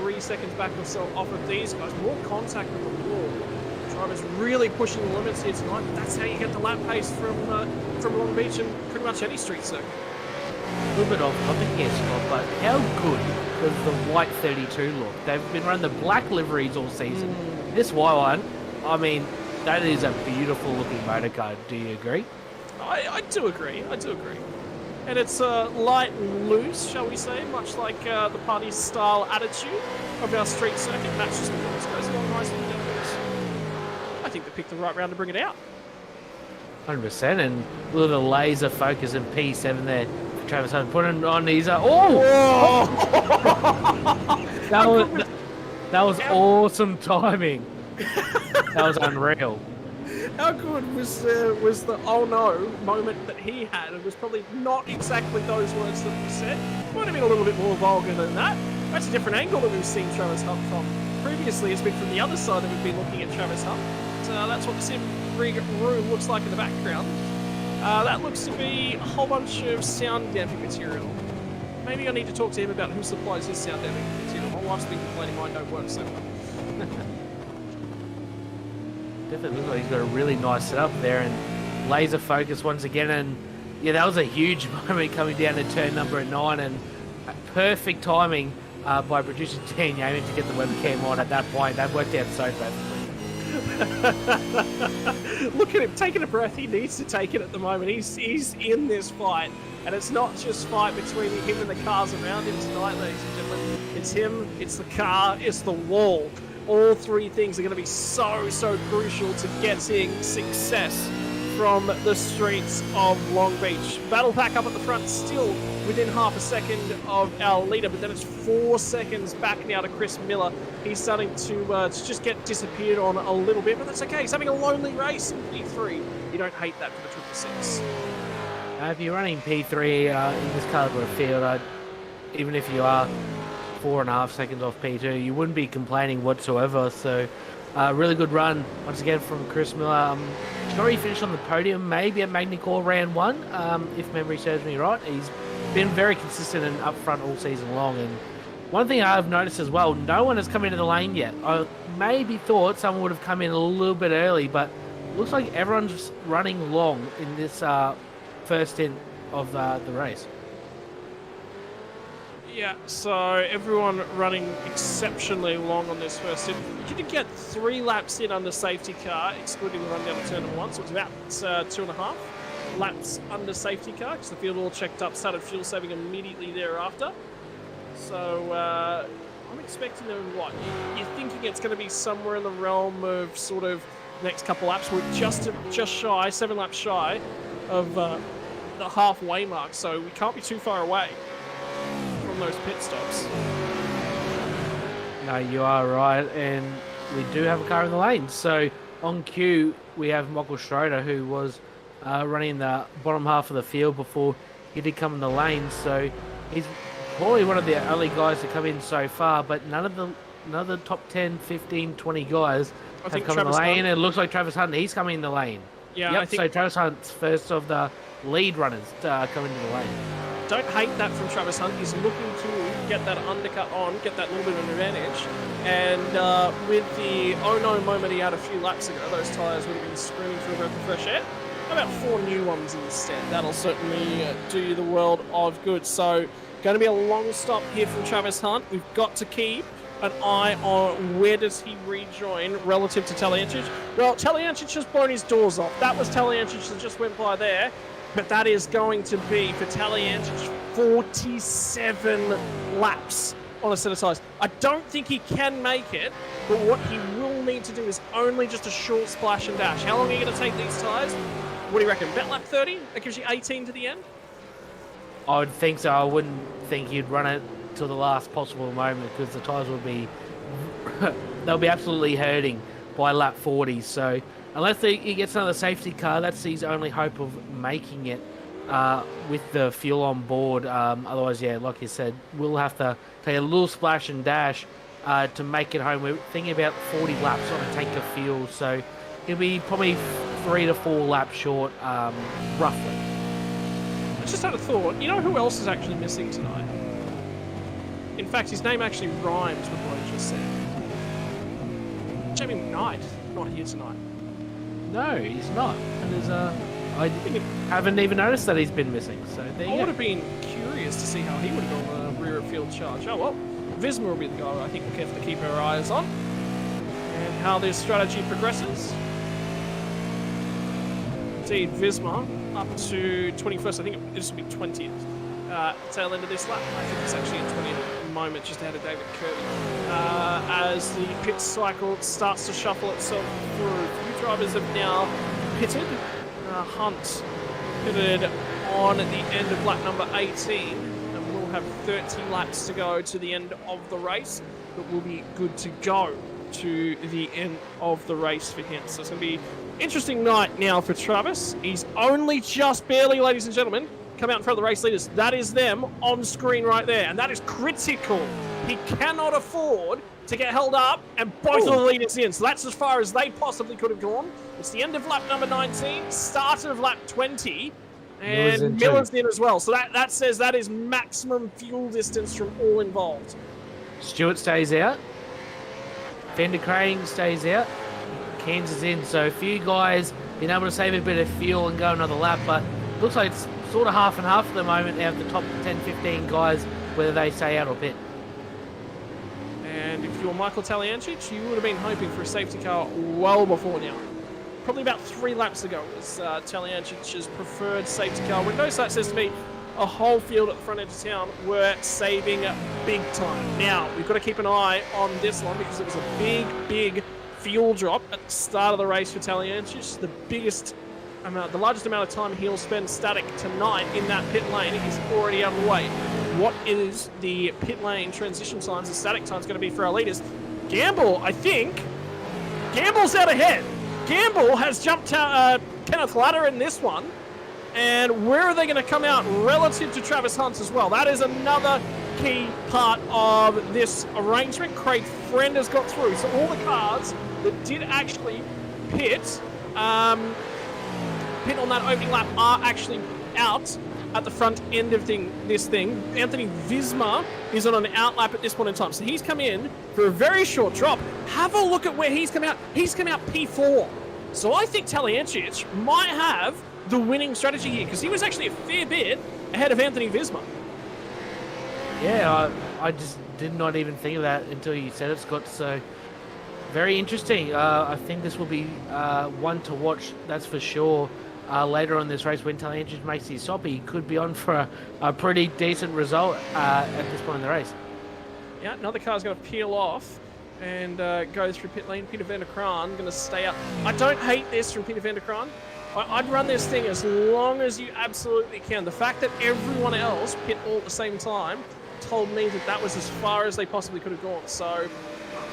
3 seconds back or so off of these guys. More contact with the wall. Drivers really pushing the limits here tonight. But that's how you get the lap pace from Long Beach and pretty much any street circuit. A little bit off topic here, Scott, but how good does the white 32 look? They've been running the black liveries all season. This white one, I mean, that is a beautiful looking motor car. Do you agree? I do agree. And it's light and loose, shall we say, much like the party style attitude of our street circuit. Matches the course, goes along nicely with that. I think they picked the right round to bring it out. 100%, and a little laser focus in P7 there. Travis Hunt put it on his. That was awesome timing. That was unreal. How good was the oh no moment that he had? It was probably not exactly those words that were said. Might have been a little bit more vulgar than that. That's a different angle that we've seen Travis Hunt from. Previously, it's been from the other side that we've been looking at Travis Hunt. That's what the sim rig room looks like in the background. That looks to be a whole bunch of sound damping material. Maybe I need to talk to him about who supplies his sound damping material. My wife's been complaining mine don't work so well. Definitely looks like he's got a really nice setup there and laser focus once again. And yeah, that was a huge moment coming down to turn number 9 and perfect timing by producer Dan Yeaman to get the webcam on at that point. That worked out so perfectly. Look at him taking a breath. He needs to take it at the moment. He's in this fight, and it's not just fight between him and the cars around him tonight, ladies and gentlemen. It's him, it's the car, it's the wall. All 3 things are going to be so crucial to getting success from the streets of Long Beach. Battle pack up at the front, still within half a second of our leader, but then it's 4 seconds back now to Chris Miller. He's starting to just get disappeared on a little bit, but that's okay. He's having a lonely race in P3. You don't hate that for the 666. If you're running P3 in this caliber of field, even if you are 4.5 seconds off P2, you wouldn't be complaining whatsoever. So really good run once again from Chris Miller. Sure, he finished on the podium maybe at Magny-Cours round 1, if memory serves me right. He's been very consistent and up front all season long. And one thing I've noticed as well, no one has come into the lane yet. I maybe thought someone would have come in a little bit early, but looks like everyone's running long in this first stint of the race. Yeah, so everyone running exceptionally long on this first stint. You did get 3 laps in under safety car, excluding the run down to turn number 1, so it's about 2.5 laps under safety car, because the field all checked up, started fuel saving immediately thereafter. So I'm expecting them, what, you're thinking it's going to be somewhere in the realm of sort of next couple laps. We're just shy, 7 laps shy of the halfway mark, so we can't be too far away from those pit stops. No, you are right, and we do have a car in the lane. So on cue, we have Michael Schroeder, who was running the bottom half of the field before he did come in the lane. So he's probably one of the only guys to come in so far, but none of the top 10, 15, 20 guys have come in the lane. And it looks like Travis Hunt, he's coming in the lane. Yeah, yep, I think so Travis Hunt's first of the lead runners coming into the lane. Don't hate that from Travis Hunt. He's looking to get that undercut on, get that little bit of an advantage. And with the oh no moment he had a few laps ago, those tyres would have been screaming for a breath of fresh air. How about 4 new ones instead? That'll certainly do you the world of good. So, going to be a long stop here from Travis Hunt. We've got to keep an eye on where does he rejoin relative to Taliancic. Well, Taliancic has blown his doors off. That was Taliancic that just went by there. But that is going to be, for Taliancic, 47 laps on a set of tyres. I don't think he can make it, but what he will need to do is only just a short splash and dash. How long are you going to take these tyres? What do you reckon? Bet lap 30? That gives you 18 to the end? I would think so. I wouldn't think he'd run it till the last possible moment, because the tyres will be they'll be absolutely hurting by lap 40. So unless he gets another safety car, that's his only hope of making it with the fuel on board. Otherwise, yeah, like you said, we'll have to take a little splash and dash to make it home. We're thinking about 40 laps on a tank of fuel, so he'll be probably 3 to 4 laps short, roughly. I just had a thought. You know who else is actually missing tonight? In fact, his name actually rhymes with what I just said. Jamie McKnight, not here tonight. No, he's not. And I haven't even noticed that he's been missing. So there you I go. would have been curious to see how he would have gone on a rear of field charge. Oh well, Visma will be the guy I think we'll have to keep our eyes on. And how this strategy progresses. Indeed, Visma up to 21st. I think this will be 20th. Tail end of this lap. I think it's actually a 20th moment just ahead of David Kirby. As the pit cycle starts to shuffle itself through. A few drivers have now pitted. Hunt pitted on the end of lap number 18. And we'll have 30 laps to go to the end of the race. But we'll be good to go to the end of the race for him. So it's going to be interesting night now for Travis. He's only just barely, ladies and gentlemen, come out in front of the race leaders. That is them on screen right there, and that is critical. He cannot afford to get held up and both of the leaders in. So that's as far as they possibly could have gone. It's the end of lap number 19, start of lap 20, and Miller's in as well. So that says that is maximum fuel distance from all involved. Stewart stays out. Fender Crane stays out. Cairns is in. So a few guys been able to save a bit of fuel and go another lap, but it looks like it's sort of half and half at the moment out of the top 10, 15 guys, whether they stay out or pit. And if you're Michael Taliancic, you would have been hoping for a safety car well before now. Probably about 3 laps ago was Taliancic's preferred safety car window. So that says to me, a whole field at the front end of town were saving big time. Now, we've got to keep an eye on this one because it was a big fuel drop at the start of the race for Taliancic. The largest amount of time he'll spend static tonight in that pit lane is already underway. What is the pit lane transition times, the static times going to be for our leaders? Gamble, I think. Gamble's out ahead. Gamble has jumped Kenneth Ladder in this one. And where are they going to come out relative to Travis Hunt as well? That is another key part of this arrangement. Craig Friend has got through. So all the cars that did actually pit on that opening lap are actually out at the front end of this thing. Anthony Visma is on an out lap at this point in time. So he's come in for a very short drop. Have a look at where he's come out. He's come out P4. So I think Taliancic might have the winning strategy here because he was actually a fair bit ahead of Anthony Visma. Yeah, I just did not even think of that until you said it, Scott. So very interesting. I think this will be one to watch, that's for sure. Later on this race, when Taliancic makes his stop, he could be on for a pretty decent result at this point in the race. Yeah, another car's going to peel off and go through pit lane. Peter van der Kraan going to stay up. I don't hate this from Peter van der Kraan. I'd run this thing as long as you absolutely can. The fact that everyone else pit all at the same time told me that that was as far as they possibly could have gone. So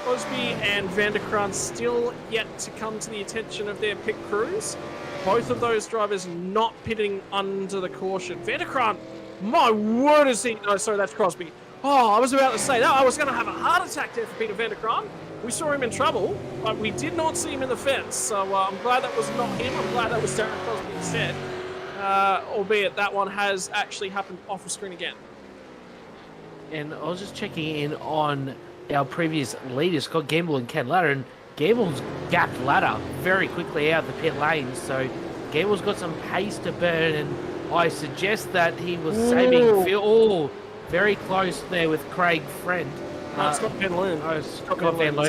Crosby and van der Kraan still yet to come to the attention of their pit crews. Both of those drivers not pitting under the caution. Van der Kraan, my word, is he... Oh, sorry, that's Crosby. Oh, I was about to say that. I was going to have a heart attack there for Peter van der Kraan. We saw him in trouble, but we did not see him in the fence. So I'm glad that was not him. I'm glad that was Darren Crosby instead. Albeit that one has actually happened off the screen again. And I was just checking in on our previous leaders, Scott Gamble and Ken Latta, and Gamble's gapped Latta very quickly out of the pit lane. So Gamble's got some pace to burn, and I suggest that he was saving fuel. Oh, very close there with Craig Friend. Scott Van Loon. Oh, Scott Van Loon.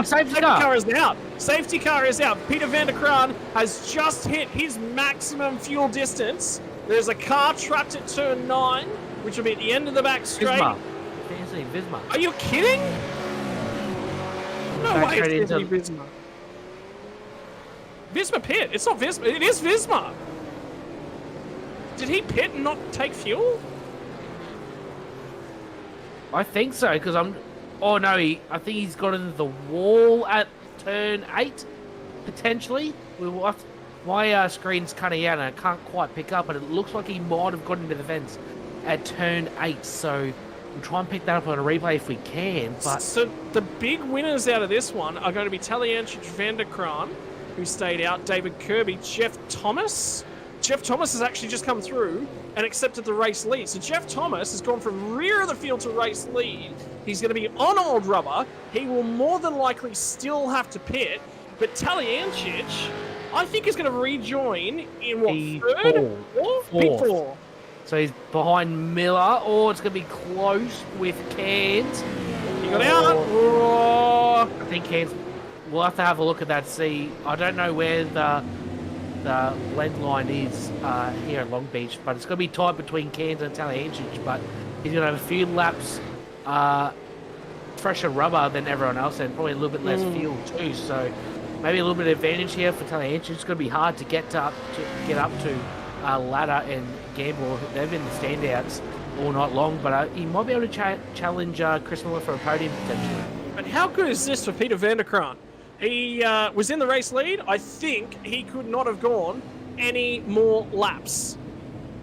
Safety car is out. Safety car is out. Peter van der Kraan has just hit his maximum fuel distance. There's a car trapped at turn 9, which will be at the end of the back straight. Visma. Are you kidding? No way it's going to be Visma. Visma pit. It's not Visma. It is Visma. Did he pit and not take fuel? I think so, because I'm... Oh, no, I think he's got into the wall at turn 8, potentially. My screen's cutting out and I can't quite pick up, but it looks like he might have got into the fence at turn 8, so we'll try and pick that up on a replay if we can. But so the big winners out of this one are going to be Taliancic, van der Kraan, who stayed out, David Kirby, Jeff Thomas. Jeff Thomas has actually just come through and accepted the race lead. So Jeff Thomas has gone from rear of the field to race lead. He's going to be on old rubber. He will more than likely still have to pit. But Taliancic, I think, is going to rejoin in what, third? Fourth. So he's behind Miller. Oh, it's going to be close with Cairns. He got out. Oh. I think Cairns... We'll have to have a look at that, see. I don't know where the blend line is here at Long Beach, but it's going to be tight between Cairns and Taliancic, but he's going to have a few laps fresher rubber than everyone else and probably a little bit less fuel too, so maybe a little bit of advantage here for Taliancic. It's going to be hard to get up to Latta and Gamble. They've been the standouts all night long, but he might be able to challenge Chris Miller for a podium potentially. But how good is this for Peter van der Kraan? He was in the race lead. I think he could not have gone any more laps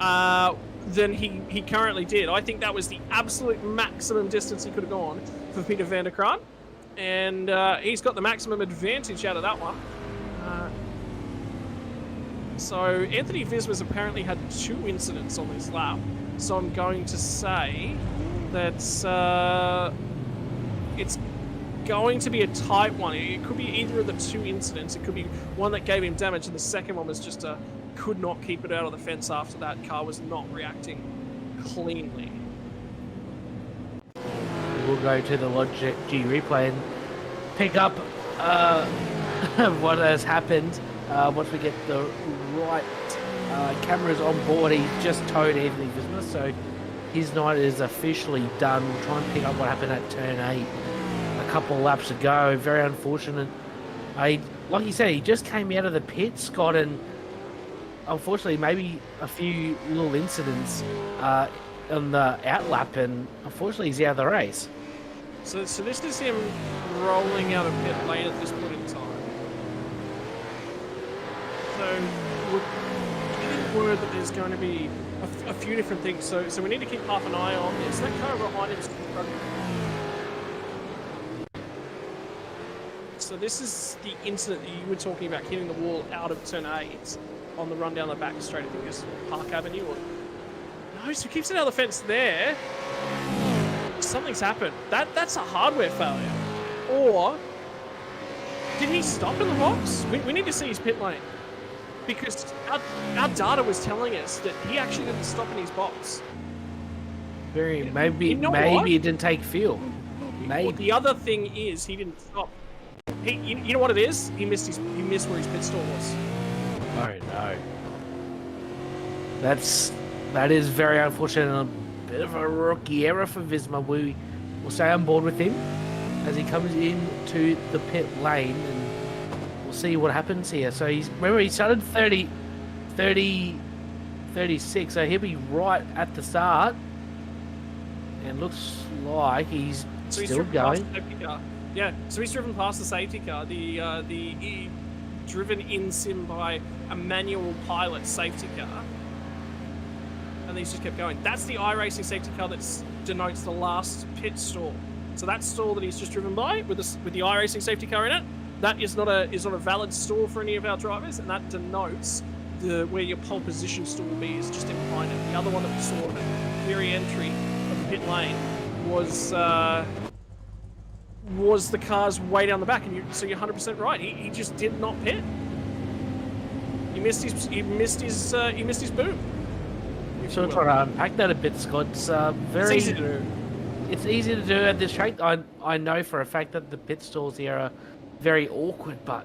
than he currently did. I think that was the absolute maximum distance he could have gone for Peter van der Kraan. And he's got the maximum advantage out of that one. So Anthony Visma's apparently had 2 incidents on this lap. So I'm going to say that it's going to be a tight one. It could be either of the 2 incidents. It could be one that gave him damage, and the second one was just could not keep it out of the fence after that car was not reacting cleanly. We'll go to the Logic G replay and pick up what has happened once we get the right cameras on board. He just towed Anthony Visma, so his night is officially done. We'll try and pick up what happened at turn 8 a couple of laps ago. Very unfortunate. Like you said, he just came out of the pit, Scott, and unfortunately maybe a few little incidents on the outlap, and unfortunately he's out of the race. So this is him rolling out of pit lane at this point in time. So we're getting word that there's going to be a few different things. So we need to keep half an eye on this. That car behind him is struggling. So this is the incident that you were talking about, hitting the wall out of turn 8 on the run down the back straight. I think it's Park Avenue. No, so he keeps it out of the fence there. Something's happened. That's a hardware failure. Or did he stop in the box? We need to see his pit lane, because our data was telling us that he actually didn't stop in his box. Maybe You know what? it didn't take fuel. Well, Maybe. the other thing is he didn't stop. You know what it is? He missed where his pit stall was. Oh no. That is very unfortunate and a bit of a rookie error for Visma. We will stay on board with him as he comes into the pit lane, and we'll see what happens here. So he started 36, so he'll be right at the start, and looks like he's still going. Yeah, so he's driven past the safety car, driven in sim by a manual pilot safety car, and he's just kept going. That's the iRacing safety car that denotes the last pit stall. So that stall that he's just driven by with the iRacing safety car in it, that is not a valid stall for any of our drivers, and that denotes where your pole position stall will be is just in behind it. The other one that we saw at the very entry of the pit lane was the cars way down the back, and so you're 100% right. He just did not pit. He missed his boom. Still trying to unpack that a bit, Scott. It's easy to do. It's easy to do at this track. I know for a fact that the pit stalls here are very awkward, but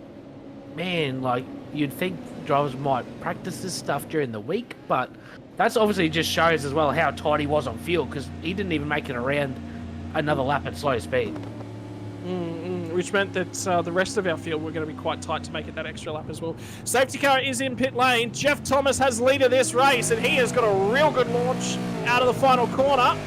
man, like, you'd think drivers might practice this stuff during the week, but that's obviously just shows as well how tight he was on fuel, because he didn't even make it around another lap at slow speed. Which meant that the rest of our field were going to be quite tight to make it that extra lap as well. Safety car is in pit lane. Jeff Thomas has lead of this race, and he has got a real good launch out of the final corner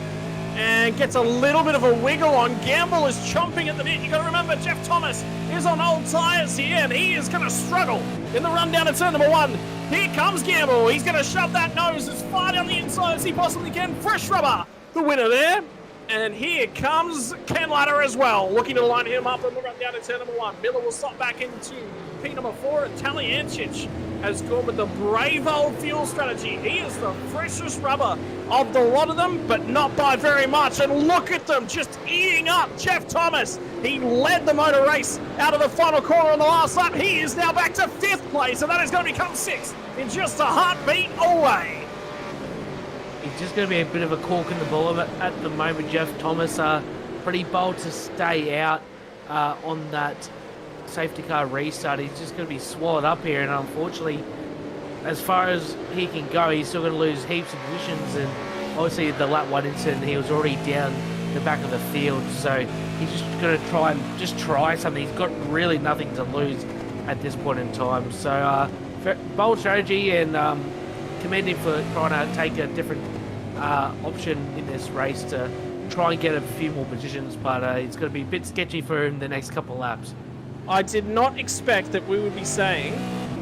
and gets a little bit of a wiggle on. Gamble is chomping at the bit. You got to remember, Jeff Thomas is on old tyres here, and he is going to struggle in the run down to turn number 1. Here comes Gamble. He's going to shove that nose as far down the inside as he possibly can. Fresh Rubber, the winner there. And here comes Ken Latter as well, looking to line him up on the run down to turn number 1. Miller will stop back into P number 4, and Talyancic has gone with the brave old fuel strategy. He is the freshest rubber of the lot of them, but not by very much. And look at them just eating up Jeff Thomas. He led the motor race out of the final corner on the last lap. He is now back to 5th place, and that is going to become 6th in just a heartbeat away. It's just going to be a bit of a cork in the ball at the moment. Jeff Thomas pretty bold to stay out on that safety car restart. He's just going to be swallowed up here, and unfortunately, as far as he can go, he's still going to lose heaps of positions. And obviously, the lap 1 incident, he was already down the back of the field, so he's just going to try something. He's got really nothing to lose at this point in time. So bold strategy, and commend him for trying to take a different option in this race to try and get a few more positions, but it's going to be a bit sketchy for him the next couple of laps. I did not expect that we would be saying,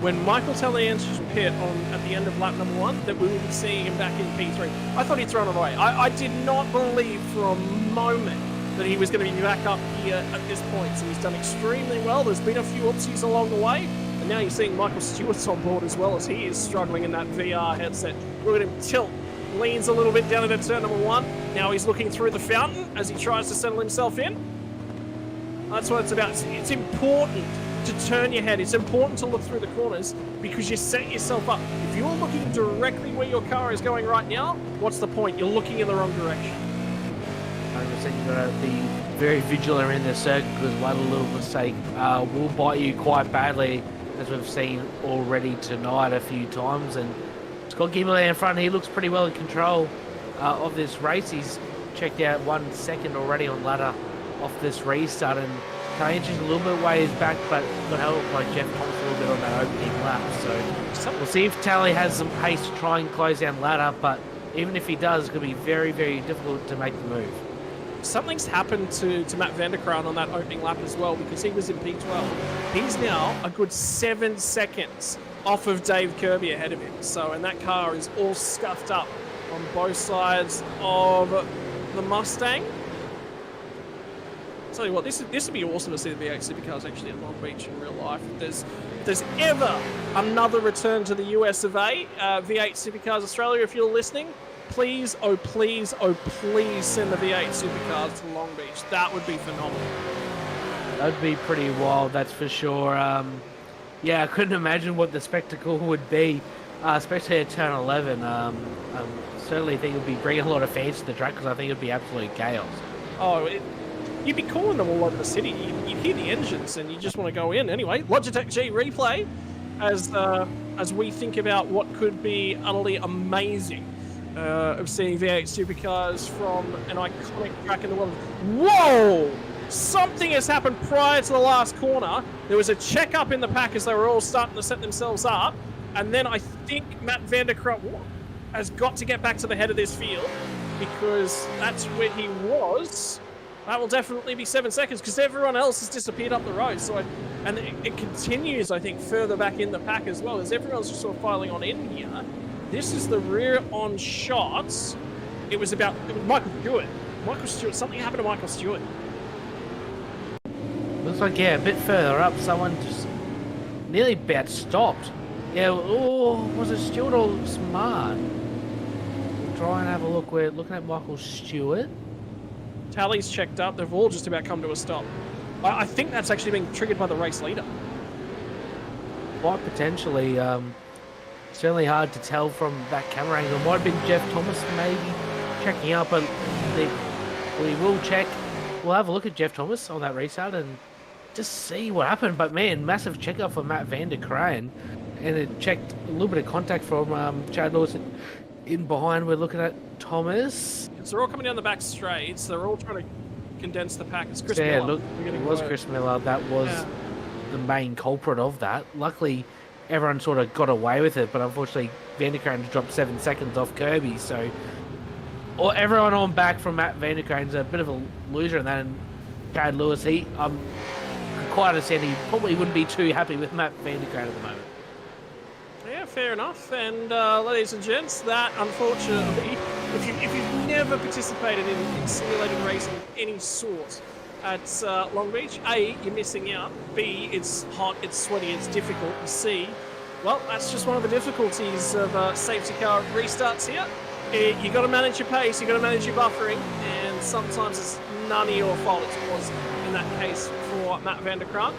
when Michael Talyancic pit at the end of lap number 1, that we would be seeing him back in P3. I thought he'd thrown it away. I did not believe for a moment that he was going to be back up here at this point. So he's done extremely well. There's been a few oopsies along the way, and now you're seeing Michael Stewart's on board as well, as he is struggling in that VR headset. Look at him tilt. Leans a little bit down into turn number 1. Now he's looking through the fountain as he tries to settle himself in. That's what it's about. It's important to turn your head. It's important to look through the corners, because you set yourself up. If you're looking directly where your car is going right now, what's the point? You're looking in the wrong direction. 100%, you've got to be very vigilant in the circuit, because one little mistake will bite you quite badly, as we've seen already tonight a few times. And Scott Gimbley in front. He looks pretty well in control of this race. He's checked out 1 second already on ladder off this restart, and Talyancic's a little bit ways back, but got helped by Jeff Thomas a little bit on that opening lap. So we'll see if Tally has some pace to try and close down ladder, but even if he does, it's going to be very, very difficult to make the move. Something's happened to Matt Vanderkraan on that opening lap as well, because he was in P12. He's now a good 7 seconds off of Dave Kirby ahead of him. So, and that car is all scuffed up on both sides of the Mustang. Tell you what, this would be awesome to see the V8 Supercars actually at Long Beach in real life. If there's ever another return to the US of A, V8 Supercars Australia, if you're listening, please, oh please, oh please send the V8 Supercars to Long Beach. That would be phenomenal. That would be pretty wild, that's for sure. Yeah, I couldn't imagine what the spectacle would be especially at turn 11. Certainly think it would be bringing a lot of fans to the track because I think it would be absolute chaos. Oh, you'd be calling them all over the city. You'd hear the engines and you just want to go in. Anyway, Logitech G replay as we think about what could be utterly amazing of seeing V8 supercars from an iconic track in the world. Whoa! Something has happened prior to the last corner. There was a check-up in the pack as they were all starting to set themselves up. And then I think Matt van der Kraan has got to get back to the head of this field because that's where he was. That will definitely be 7 seconds because everyone else has disappeared up the road. And it continues, I think, further back in the pack as well as everyone's just sort of filing on in here. This is the rear on shots. It was Michael Stewart. Michael Stewart. Something happened to Michael Stewart. Looks like, yeah, a bit further up, someone just nearly about stopped. Yeah, oh, was it Stewart or Smart? We'll try and have a look. We're looking at Michael Stewart. Tally's checked up. They've all just about come to a stop. I think that's actually being triggered by the race leader. Quite potentially. Certainly hard to tell from that camera angle. Might have been Jeff Thomas maybe checking up, but we will check. We'll have a look at Jeff Thomas on that restart and just see what happened. But man, massive checkup for Matt van der Kraan. And it checked a little bit of contact from Chad Lewis in behind. We're looking at Thomas. So they're all coming down the back straights. They're all trying to condense the pack. It's Chris Miller. Yeah, look, it was Chris Miller. That was the main culprit of that. Luckily, everyone sort of got away with it, but unfortunately, van der Kraan dropped 7 seconds off Kirby. So, everyone on back from Matt van der Kraan's a bit of a loser in that. And Chad Lewis, could quite understand he probably wouldn't be too happy with Matt van der Kraan at the moment. Yeah, fair enough. And ladies and gents, that unfortunately, if you've never participated in simulated racing of any sort at Long Beach, A, you're missing out. B, it's hot, it's sweaty, it's difficult. And C, well, that's just one of the difficulties of safety car restarts here. You got to manage your pace, you got to manage your buffering, and sometimes it's none of your fault. It was in that case for Matt van der Kraan.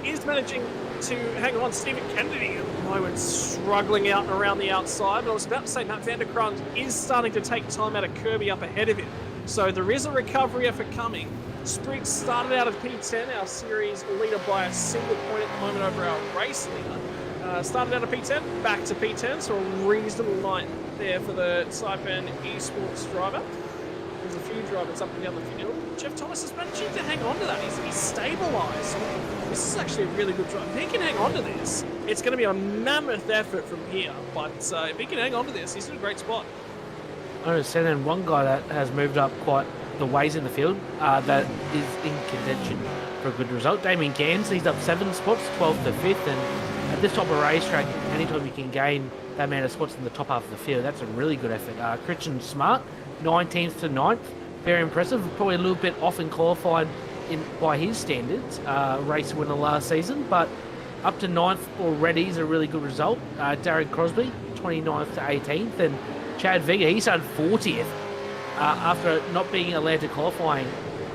Is managing to hang on. Stephen Kennedy at the moment struggling out and around the outside, but I was about to say Matt van der Kraan is starting to take time out of Kirby up ahead of him. So there is a recovery effort coming. Spriggs started out at P10, our series leader by a single point at the moment over our race leader. Started out at P10, back to P10, so a reasonable night there for the Saipan Esports driver. There's a few drivers up and down the field. Jeff Thomas is managing to hang on to that. He's stabilised. This is actually a really good drive. If he can hang on to this, it's going to be a mammoth effort from here. But if he can hang on to this, he's in a great spot. I understand, and one guy that has moved up quite the ways in the field that is in contention for a good result. Damien Gans, he's up 7 spots, 12th to 5th, and at this type of racetrack, anytime you can gain that amount of spots in the top half of the field, that's a really good effort. Christian Smart, 19th to 9th, very impressive. Probably a little bit off in qualifying by his standards, race winner last season, but up to 9th already is a really good result. Darren Crosby, 29th to 18th, and Chad Vigor, he started 40th after not being allowed to qualify,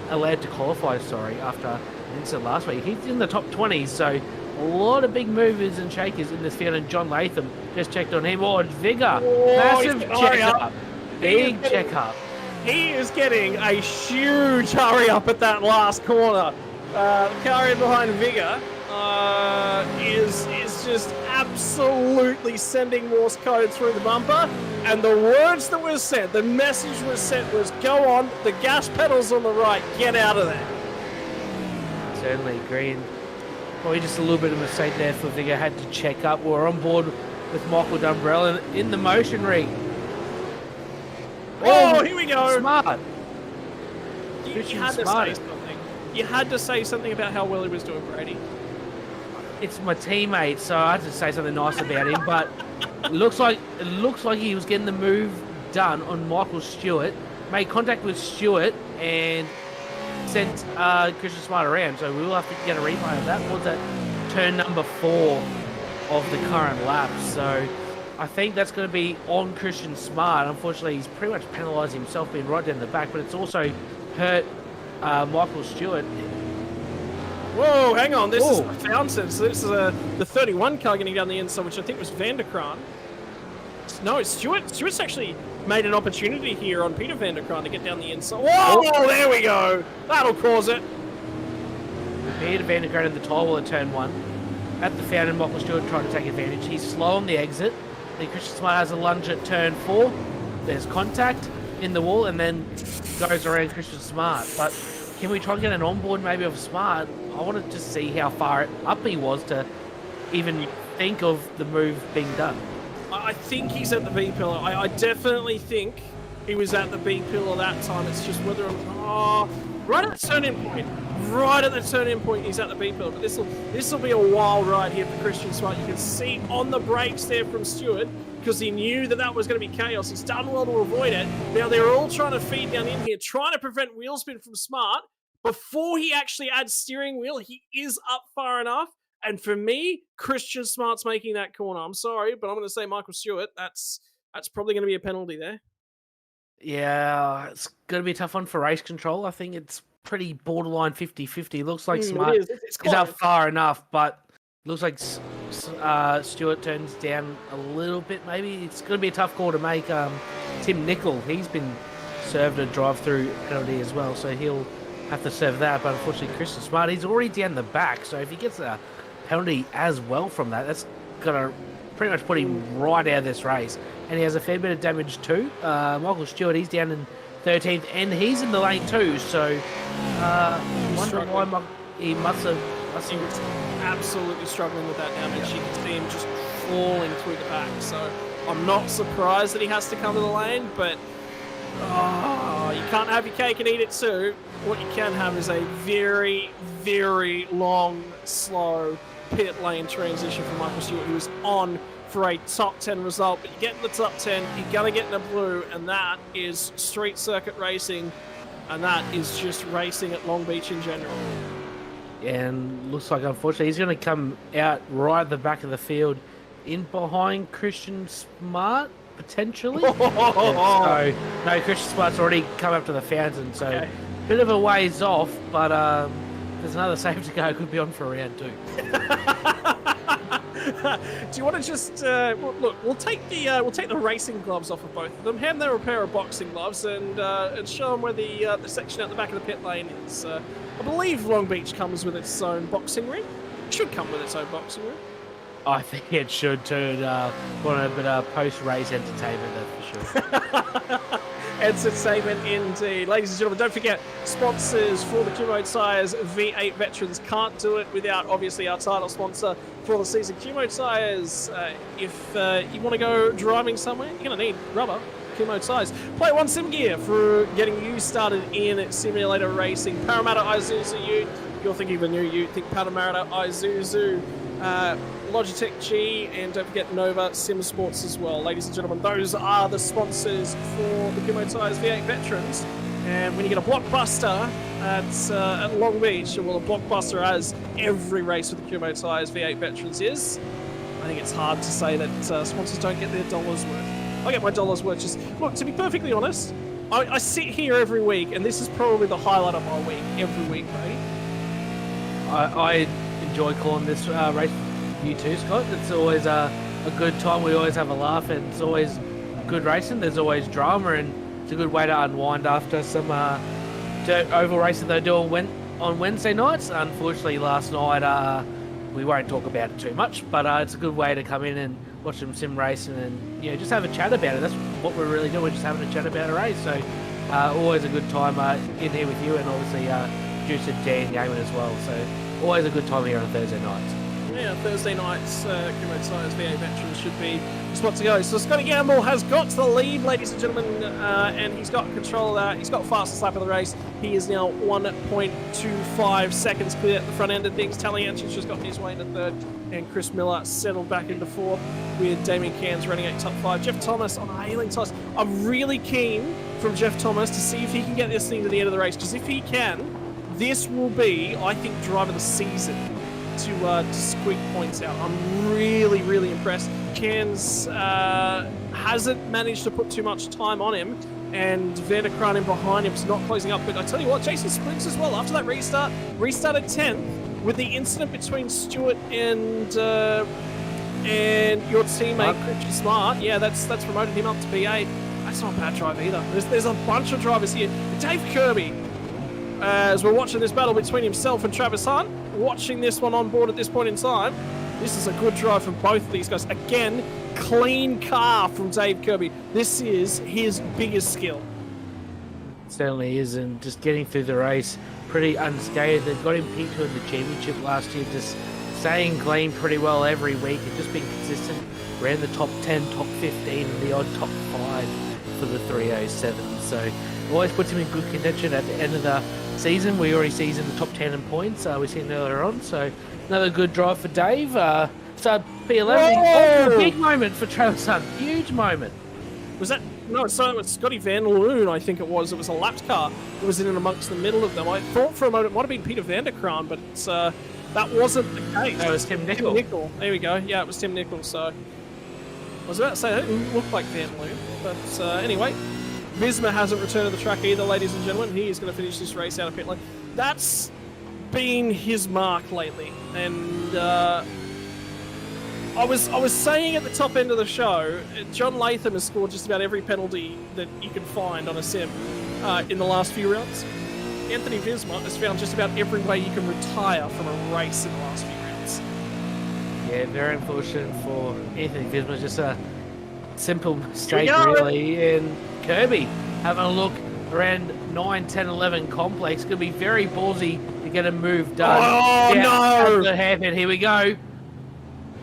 after an incident last week. He's in the top 20s, so a lot of big movers and shakers in this field, and John Latham just checked on him. Oh, Vigor, massive check-up, big check-up. He is getting a huge hurry up at that last corner. The car in behind Vigor is just absolutely sending Morse code through the bumper. And the words that were sent, the message was sent was, go on, the gas pedal's on the right, get out of there. Certainly agree. And probably just a little bit of a mistake there for Vigor. Had to check up. We're on board with Michael Dumbrell in the motion ring. Oh, here we go. Smart. You had to say something. You had to say something about how well he was doing, Brady. It's my teammate, so I had to say something nice about him. But it looks like he was getting the move done on Michael Stewart. Made contact with Stewart and sent Christian Smart around. So we will have to get a replay of that. Was that turn number 4 of the current lap? So I think that's going to be on Christian Smart. Unfortunately, he's pretty much penalised himself being right down the back, but it's also hurt Michael Stewart. Whoa, hang on. This is Whoa. the fountain. So this is the 31 car getting down the inside, which I think was Van der Kraan. No, it's Stewart. Stewart's actually made an opportunity here on Peter Van der Kraan to get down the inside. Whoa, there we go. That'll cause it. Peter Van der Kraan in the tire wall at turn 1. At the fountain, Michael Stewart trying to take advantage. He's slow on the exit. Then Christian Smart has a lunge at turn 4. There's contact in the wall and then goes around Christian Smart. But can we try and get an onboard maybe of Smart? I wanted to see how far up he was to even think of the move being done. I think he's at the B pillar. I definitely think he was at the B pillar that time. It's just whether right at the turn-in point. Right at the turn-in point, he's at the B pillar. But this will be a wild ride here for Christian Smart. You can see on the brakes there from Stewart because he knew that was going to be chaos. He's done well to avoid it. Now they're all trying to feed down in here, trying to prevent wheel spin from Smart. Before he actually adds steering wheel, he is up far enough. And for me, Christian Smart's making that corner. I'm sorry, but I'm going to say Michael Stewart. That's probably going to be a penalty there. Yeah, it's going to be a tough one for race control. I think it's pretty borderline 50-50. Looks like Smart is up far enough, but looks like Stewart turns down a little bit maybe. It's going to be a tough call to make. Tim Nicol, he's been served a drive-through penalty as well, so he'll have to serve that. But unfortunately, Christian Smart, he's already down the back, so if he gets a penalty as well from that, that's going to pretty much put him right out of this race. And he has a fair bit of damage too. Michael Stewart, he's down in 13th, and he's in the lane too, so wonder why he must have absolutely struggling with that damage. You can see him just falling through the back, so I'm not surprised that he has to come to the lane, but you can't have your cake and eat it too. What you can have is a very, very long, slow pit lane transition for Michael Stewart, who is on for a top 10 result. But you get in the top 10, you're going to get in the blue, and that is street circuit racing, and that is just racing at Long Beach in general. And looks like, unfortunately, he's going to come out right at the back of the field in behind Christian Smart, potentially. So, no, Christian Smart's already come up to the fountain, so bit of a ways off, but there's another save to go. Could be on for round 2. Do you want to just look? We'll take the racing gloves off of both of them. Hand them a pair of boxing gloves and show them where the section out the back of the pit lane is. I believe Long Beach comes with its own boxing ring. It should come with its own boxing ring. I think it should too. Want a bit of post-race entertainment, that's for sure. Entertainment indeed. Ladies and gentlemen, don't forget, sponsors for the Kumho Tyres V8 Veterans can't do it without, obviously, our title sponsor for the season, Kumho Tyres. If you want to go driving somewhere, you're going to need rubber. Kumho Tyres. Play One Sim Gear for getting you started in simulator racing. Parramatta Isuzu Ute. You're thinking of a new Ute, think Parramatta Isuzu. Logitech G, and don't forget Nova Sim Sports as well. Ladies and gentlemen, those are the sponsors for the Kumho Tyres V8 Veterans. And when you get a blockbuster at Long Beach, well, a blockbuster as every race with the Kumho Tyres V8 Veterans is, I think it's hard to say that sponsors don't get their dollars worth. I get my dollars worth. Just look, to be perfectly honest, I sit here every week, and this is probably the highlight of my week every week, mate. I enjoy calling this race. You too, Scott. It's always a good time. We always have a laugh, and it's always good racing. There's always drama, and it's a good way to unwind after some dirt oval racing they do on Wednesday nights. Unfortunately, last night we won't talk about it too much, but it's a good way to come in and watch some sim racing and just have a chat about it. That's what we're really doing, just having a chat about a race. So always a good time in here with you, and obviously producer Dan Gaiman as well. So always a good time here on Thursday nights. Yeah, Thursday nights, Kumho Tyres V8 Veterans should be the spot to go. So Scotty Gamble has got to the lead, ladies and gentlemen, and he's got control of that. He's got fastest lap of the race. He is now 1.25 seconds clear at the front end of things. Talianchik's just got his way into third, and Chris Miller settled back into fourth with Damien Cairns running at top 5. Jeff Thomas on a hailing toss. I'm really keen from Jeff Thomas to see if he can get this thing to the end of the race, because if he can, this will be, I think, driver of the season to squeak points out. I'm really, really impressed. Cairns hasn't managed to put too much time on him, and Van der Kraan in behind him is not closing up. But I tell you what, Jason Spriggs as well, after that restarted 10th, with the incident between Stuart and your teammate Richie Smart, yeah, that's promoted him up to V8. That's not a bad drive either. There's a bunch of drivers here. Dave Kirby, as we're watching this battle between himself and Travis Hunt, watching this one on board at this point in time, this is a good drive from both of these guys. Again, clean car from Dave Kirby. This is his biggest skill. Certainly is, and just getting through the race pretty unscathed. They got him P2 in the championship last year, just staying clean pretty well every week and just being consistent. Ran the top 10, top 15, and the odd top 5 for the 307. So always puts him in good contention at the end of the season. We already see he's in the top 10 in points. We've seen earlier on. So another good drive for Dave. So P11, oh, a big moment for Travis Hunt. Huge moment. Was that? No, so it was Scotty Van Loon, I think it was. It was a lapped car that was in and amongst the middle of them. I thought for a moment it might have been Peter Vanderkraan, but it's, that wasn't the case. No, it was Tim Nicol. Tim Nicol. There we go. Yeah, it was Tim Nicol. So I was about to say, that didn't look like Van Loon. But anyway, Visma hasn't returned to the track either, ladies and gentlemen. He is going to finish this race out of pit lane. That's been his mark lately. And I was saying at the top end of the show, John Latham has scored just about every penalty that you can find on a sim in the last few rounds. Anthony Visma has found just about every way you can retire from a race in the last few rounds. Yeah, very unfortunate for Anthony Visma. Just a simple mistake, really. And Kirby having a look around 9, 10, 11 complex. Going to be very ballsy to get a move done. Oh, no! The hairpin. Here we go.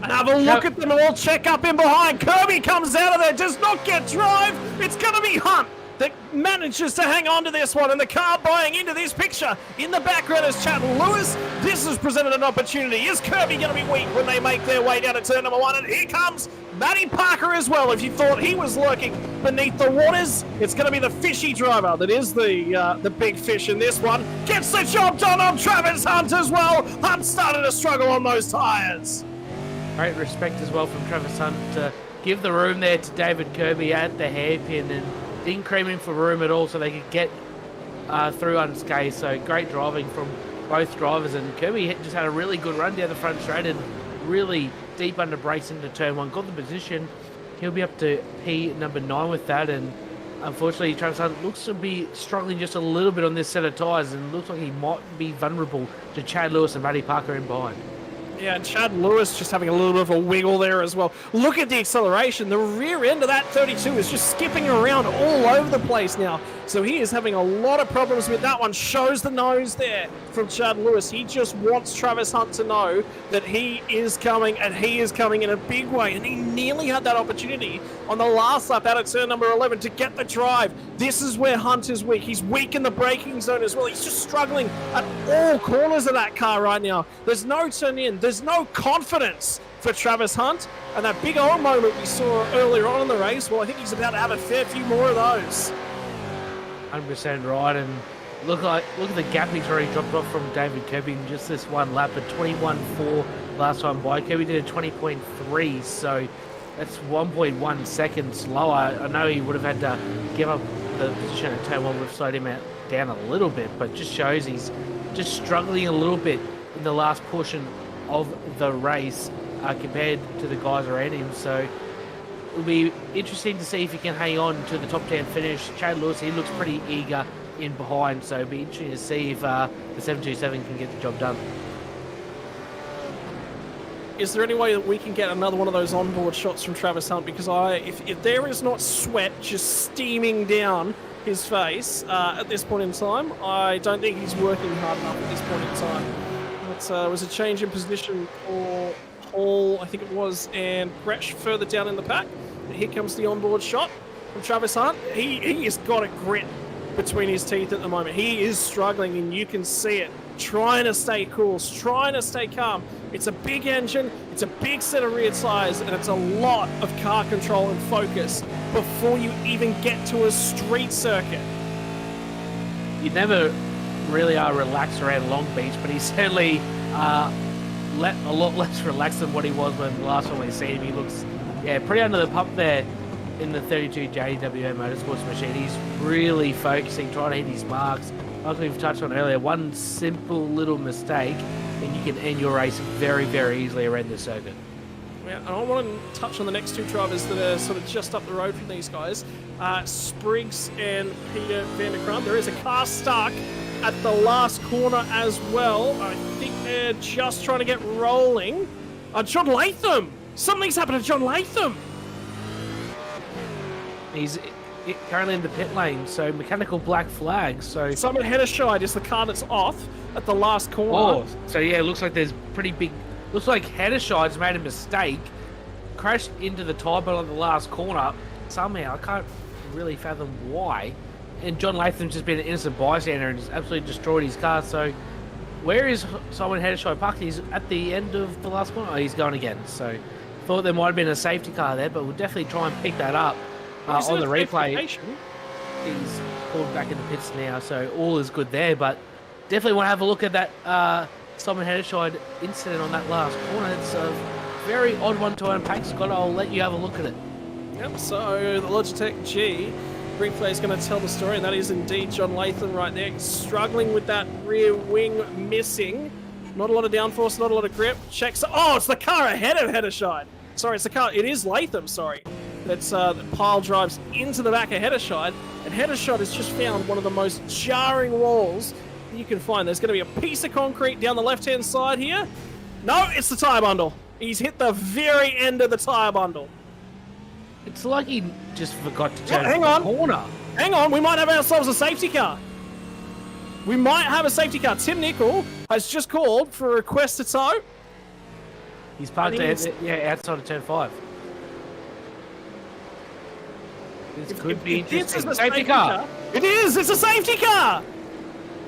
And have a look at them all, check up in behind. Kirby comes out of there, does not get drive. It's going to be Hunt that manages to hang on to this one, and the car buying into this picture. In the background is Chad Lewis. This has presented an opportunity. Is Kirby going to be weak when they make their way down to turn number 1? And here comes Matty Parker as well. If you thought he was lurking beneath the waters, it's going to be the fishy driver that is the big fish in this one. Gets the job done on Travis Hunt as well. Hunt started to struggle on those tyres. Great respect as well from Travis Hunt to give the room there to David Kirby at the hairpin and didn't cream him for room at all so they could get through unscathed. So great driving from both drivers, and Kirby just had a really good run down the front straight and really deep under brakes into turn 1. Got the position. He'll be up to P number 9 with that, and unfortunately Travis Hunt looks to be struggling just a little bit on this set of tyres and looks like he might be vulnerable to Chad Lewis and Matty Parker in behind. Yeah, and Chad Lewis just having a little bit of a wiggle there as well. Look at the acceleration. The rear end of that 32 is just skipping around all over the place now. So he is having a lot of problems with that one. Shows the nose there from Chad Lewis. He just wants Travis Hunt to know that he is coming, and he is coming in a big way. And he nearly had that opportunity on the last lap out of turn number 11 to get the drive. This is where Hunt is weak. He's weak in the braking zone as well. He's just struggling at all corners of that car right now. There's no turn in. There's no confidence for Travis Hunt. And that big old moment we saw earlier on in the race, well, I think he's about to have a fair few more of those. 100% right, and look at the gap he's already dropped off from David Kirby in just this one lap. At 21.4 last time by. Kirby did a 20.3, so that's 1.1 seconds lower. I know he would have had to give up the position at turn 1, would have slowed him down a little bit, but just shows he's just struggling a little bit in the last portion of the race compared to the guys around him. So it'll be interesting to see if he can hang on to the top 10 finish. Chad Lewis, he looks pretty eager in behind, so it'll be interesting to see if the 727 can get the job done. Is there any way that we can get another one of those onboard shots from Travis Hunt? Because if there is not sweat just steaming down his face at this point in time, I don't think he's working hard enough at this point in time. It was a change in position for Hall, I think it was, and Gretsch further down in the pack. And here comes the onboard shot from Travis Hunt. He has got a grit between his teeth at the moment. He is struggling, and you can see it. Trying to stay cool, trying to stay calm. It's a big engine, it's a big set of rear tyres, and it's a lot of car control and focus before you even get to a street circuit. You never really are relaxed around Long Beach, but he's certainly a lot less relaxed than what he was when the last time we seen him. He looks, pretty under the pump there in the 32 JWA Motorsports machine. He's really focusing, trying to hit his marks. Like we've touched on earlier, one simple little mistake and you can end your race very, very easily around the circuit. Yeah, and I want to touch on the next two drivers that are sort of just up the road from these guys. Spriggs and Peter van der Krum. There is a car stuck at the last corner as well. I think they're just trying to get rolling. John Latham! Something's happened to John Latham! He's currently in the pit lane, so mechanical black flag. So Simon Hederscheid is the car that's off at the last corner. Oh, so yeah, it looks like there's pretty big... Looks like Hederscheid's made a mistake, crashed into the tyre bottle at the last corner. Somehow, I can't really fathom why. And John Latham's just been an innocent bystander and just absolutely destroyed his car. So where is Simon Hederscheid parked? He's at the end of the last corner. Oh, he's going again. So thought there might have been a safety car there, but we'll definitely try and pick that up on the replay. He's pulled back in the pits now, so all is good there. But definitely want to have a look at that Simon Hederscheid incident on that last corner. It's a very odd one to unpack, Scott. I'll let you have a look at it. Yep, so the Logitech G replay is going to tell the story, and that is indeed John Latham right there, struggling with that rear wing missing. Not a lot of downforce, not a lot of grip. Checks. Oh, it's the car ahead of Hederscheid. Sorry, it's the car. It is Latham, sorry. That's the pile drives into the back of Hederscheid, and Hederscheid has just found one of the most jarring walls you can find. There's going to be a piece of concrete down the left-hand side here. No, it's the tyre bundle. He's hit the very end of the tyre bundle. It's like he just forgot to turn hang the on. corner. Hang on, we might have ourselves a safety car. We might have a safety car. Tim Nicol has just called for a request to tow. He's parked outside of turn 5. This could be interesting. A Safety car. It is. It's a safety car.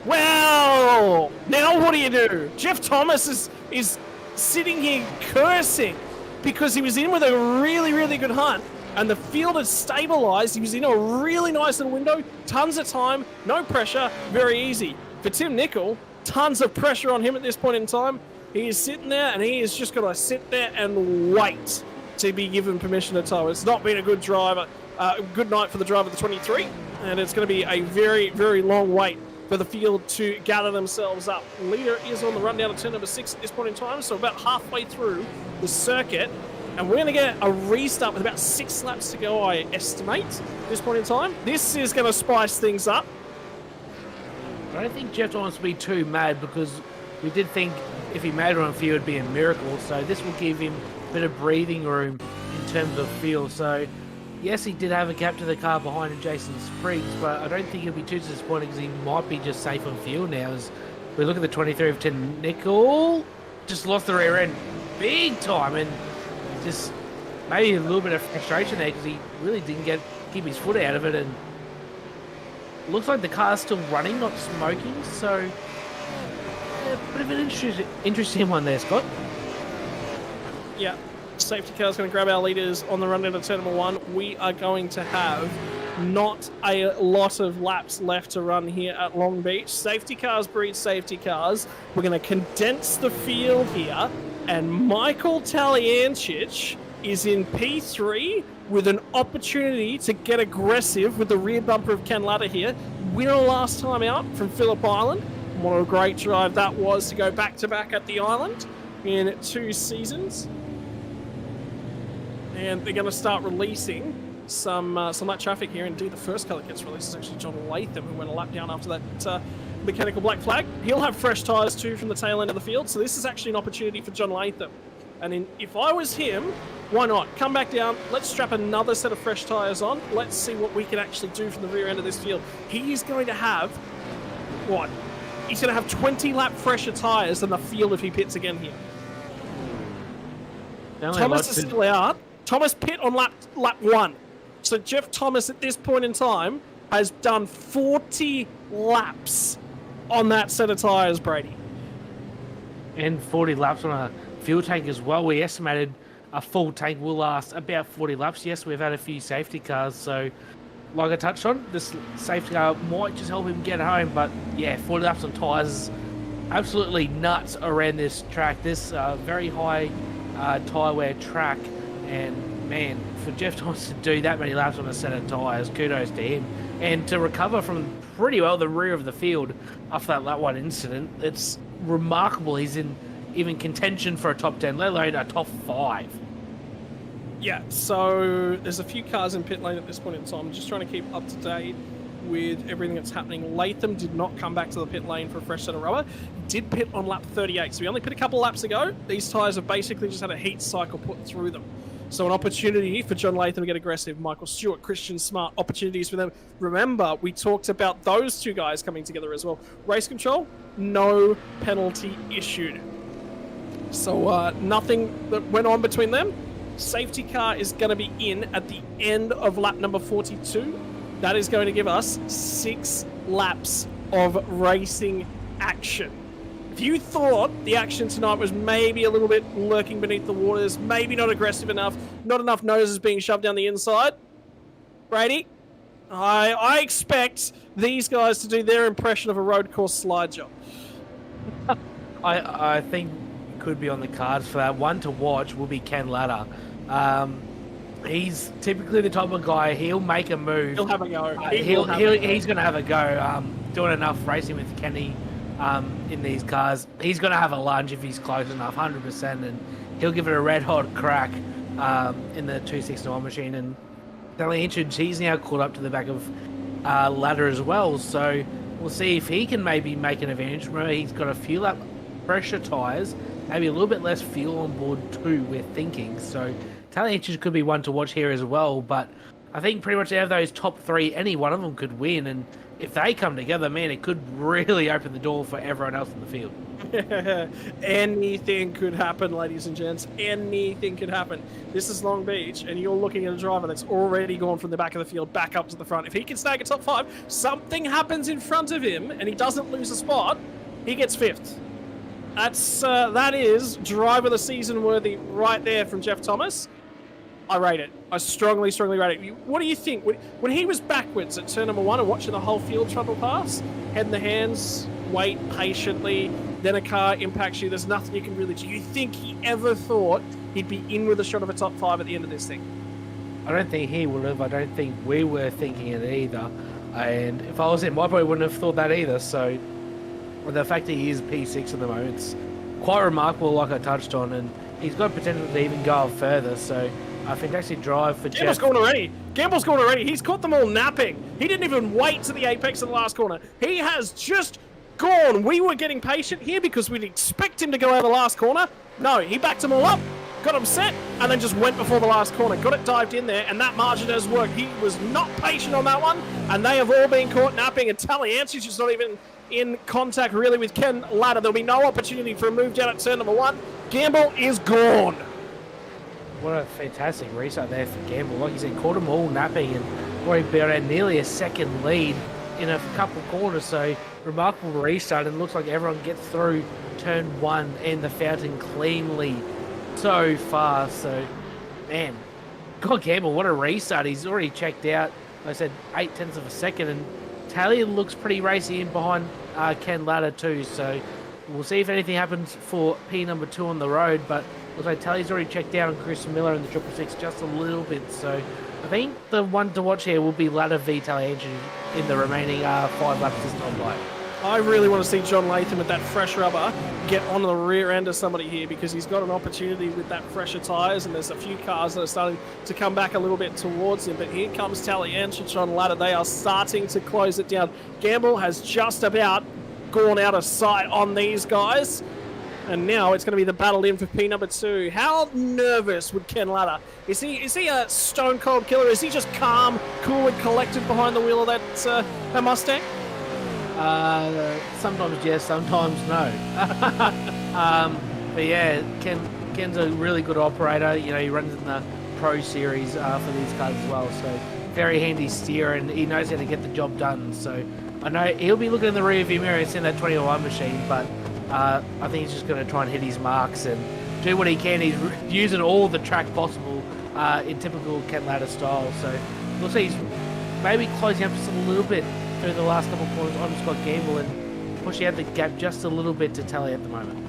Well, now what do you do? Jeff Thomas is sitting here cursing because he was in with a really, really good hunt, and the field had stabilized. He was in a really nice little window, tons of time, no pressure, very easy. For Tim Nicol, tons of pressure on him at this point in time. He is sitting there, and he is just going to sit there and wait to be given permission to tow. It's not been a good driver. Good night for the driver of the 23, and it's going to be a very, very long wait for the field to gather themselves up. Leader is on the run down to turn number 6 at this point in time, so about halfway through the circuit, and we're going to get a restart with about 6 laps to go, I estimate, at this point in time. This is going to spice things up. I don't think Jeff wants to be too mad, because we did think if he made it on field, it would be a miracle, so this will give him a bit of breathing room in terms of field. So yes, he did have a gap to the car behind Jason Spriggs, but I don't think he'll be too disappointed because he might be just safe on field now. As we look at the 23 of 10, Nicol just lost the rear end big time, and just maybe a little bit of frustration there because he really didn't keep his foot out of it, and looks like the car's still running, not smoking, so yeah, a bit of an interesting one there, Scott. Yeah. Safety car is going to grab our leaders on the run down to turn number 1. We are going to have not a lot of laps left to run here at Long Beach. Safety cars breed safety cars. We're going to condense the field here, and Michael Taliancic is in P3 with an opportunity to get aggressive with the rear bumper of Ken Latta here. Winner last time out from Phillip Island. What a great drive that was to go back-to-back at the island in 2 seasons. And they're going to start releasing some light traffic here. Indeed, the first car that gets released is actually John Latham, who went a lap down after that mechanical black flag. He'll have fresh tyres too from the tail end of the field, so this is actually an opportunity for John Latham. And if I was him, why not? Come back down, let's strap another set of fresh tyres on, let's see what we can actually do from the rear end of this field. He's going to have, what? He's going to have 20 lap fresher tyres than the field if he pits again here. Thomas is still out. Thomas pit on lap 1. So Jeff Thomas at this point in time has done 40 laps on that set of tyres, Brady. And 40 laps on a fuel tank as well. We estimated a full tank will last about 40 laps. Yes, we've had a few safety cars, so like I touched on, this safety car might just help him get home, but yeah, 40 laps on tyres is absolutely nuts around this track. This very high tyre wear track. And man, for Jeff Thomas to do that many laps on a set of tyres, kudos to him. And to recover from pretty well the rear of the field after that lap 1 incident, it's remarkable he's in even contention for a top 10, let alone a top 5. Yeah, so there's a few cars in pit lane at this point in time. I'm just trying to keep up to date with everything that's happening. Latham did not come back to the pit lane for a fresh set of rubber. Did pit on lap 38, so we only pit a couple of laps ago. These tyres have basically just had a heat cycle put through them. So an opportunity for John Latham to get aggressive. Michael Stewart, Christian Smart, opportunities for them. Remember, we talked about those two guys coming together as well. Race control, no penalty issued. So nothing that went on between them. Safety car is going to be in at the end of lap number 42. That is going to give us 6 laps of racing action. If you thought the action tonight was maybe a little bit lurking beneath the waters, maybe not aggressive enough, not enough noses being shoved down the inside, Brady, I expect these guys to do their impression of a road course slide job. I think could be on the cards for that. One to watch will be Ken Latta. He's typically the type of guy, he'll make a move. He'll have a go. He's going to have a go. Doing enough racing with Kenny in these cars. He's going to have a lunge if he's close enough, 100%, and he'll give it a red-hot crack in the 269 machine. And Delianchage, he's now caught up to the back of Latta as well, so we'll see if he can maybe make an advantage. Remember, he's got a few lap pressure tyres, maybe a little bit less fuel on board too, we're thinking. So Delianchage could be one to watch here as well, but I think pretty much out of those top 3, any one of them could win, and if they come together, man, it could really open the door for everyone else in the field. Anything could happen, ladies and gents. Anything could happen. This is Long Beach, and you're looking at a driver that's already gone from the back of the field back up to the front. If he can snag a top 5, something happens in front of him, and he doesn't lose a spot, he gets 5th. That is driver of the season worthy right there from Jeff Thomas. I rate it. I strongly rate it. What do you think? When he was backwards at turn number 1 and watching the whole field trouble pass, head in the hands, wait patiently, then a car impacts you, there's nothing you can really do. You think he ever thought he'd be in with a shot of a top 5 at the end of this thing? I don't think he would have. I don't think we were thinking it either. And if I was him, I probably wouldn't have thought that either. So the fact that he is P6 at the moment, it's quite remarkable, like I touched on, and he's got potential to even go up further. So a fantastic drive for Gamble's Jeff. gone already. Gamble's gone already. He's caught them all napping. He didn't even wait to the apex of the last corner. He has just gone. We were getting patient here because we'd expect him to go out the last corner. No, he backed them all up, got them set, and then just went before the last corner. Got it dived in there, and that margin has worked. He was not patient on that one, and they have all been caught napping, and Talianci's just not even in contact really with Ken Latta. There'll be no opportunity for a move down at turn number 1. Gamble is gone. What a fantastic restart there for Gamble. Like you said, caught them all napping and already built out nearly a second lead in a couple of corners. So remarkable restart, and looks like everyone gets through turn 1 and the fountain cleanly so far. So, man, God, Gamble, what a restart. He's already checked out, like I said, 0.8 of a second, and Talia looks pretty racy in behind Ken Latta too. So we'll see if anything happens for P number 2 on the road, but looks like Tally's already checked out on Chris Miller in the 666 just a little bit. So I think the one to watch here will be Latta v Taliancic in the remaining 5 laps this time by. I really want to see John Latham with that fresh rubber get on the rear end of somebody here, because he's got an opportunity with that fresher tyres, and there's a few cars that are starting to come back a little bit towards him. But here comes Taliancic on Latta. They are starting to close it down. Gamble has just about gone out of sight on these guys. And now it's going to be the battle in for P number 2. How nervous would Ken Latta? Is he a stone cold killer? Is he just calm, cool, and collected behind the wheel of that Mustang? Sometimes yes, sometimes no. But yeah, Ken's a really good operator. You know, he runs in the Pro Series for these cars as well. So very handy steer, and he knows how to get the job done. So I know he'll be looking in the rear view mirror and seeing that 21 machine, but I think he's just going to try and hit his marks and do what he can. He's using all the track possible in typical Ken Latta style. So we'll see. He's maybe closing up just a little bit through the last couple of points on Scott Gamble and pushing out the gap just a little bit to Tally at the moment.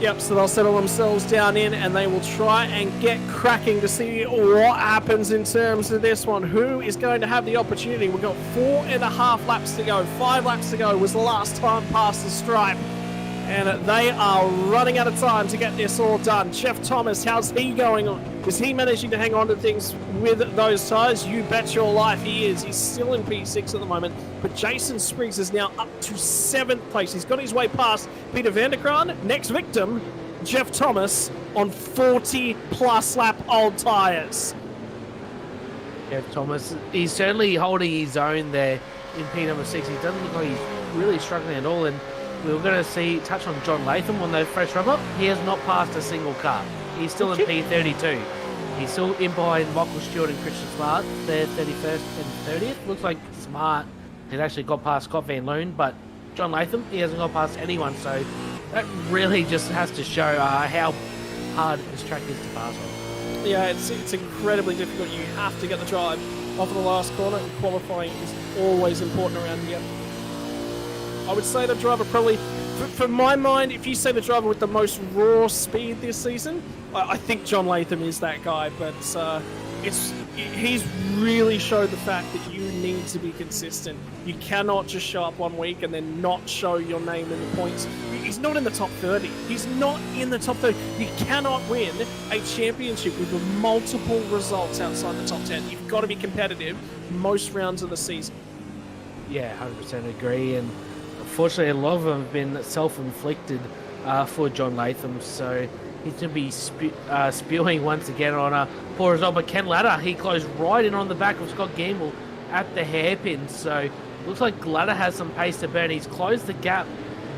Yep, so they'll settle themselves down in and they will try and get cracking to see what happens in terms of this one. Who is going to have the opportunity? We've got 4.5 laps to go. 5 laps to go was the last time past the stripe. And they are running out of time to get this all done. Jeff Thomas, how's he going on? Is he managing to hang on to things with those tyres? You bet your life he is. He's still in P6 at the moment. But Jason Spriggs is now up to 7th place. He's got his way past Peter Vanderkraan. Next victim, Jeff Thomas on 40-plus lap old tyres. Jeff Thomas, he's certainly holding his own there in P number 6. He doesn't look like he's really struggling at all. And we were going to touch on John Latham on the fresh rubber. He has not passed a single car. He's still in P32. He's still in behind Michael Stewart and Christian Smart. They're 31st and 30th. Looks like Smart has actually got past Scott Van Loon, but John Latham, he hasn't got past anyone. So that really just has to show how hard this track is to pass on. Yeah, it's incredibly difficult. You have to get the drive off of the last corner, and qualifying is always important around here. I would say the driver probably, for my mind, if you say the driver with the most raw speed this season, I think John Latham is that guy. But he's really showed the fact that you need to be consistent. You cannot just show up one week and then not show your name in the points. He's not in the top 30. He's not in the top 30. You cannot win a championship with multiple results outside the top 10. You've got to be competitive most rounds of the season. Yeah, 100% agree. And unfortunately, a lot of them have been self-inflicted for John Latham, so he's going to be spewing once again on a poor result. But Ken Latta, he closed right in on the back of Scott Gamble at the hairpin, so looks like Latta has some pace to burn. He's closed the gap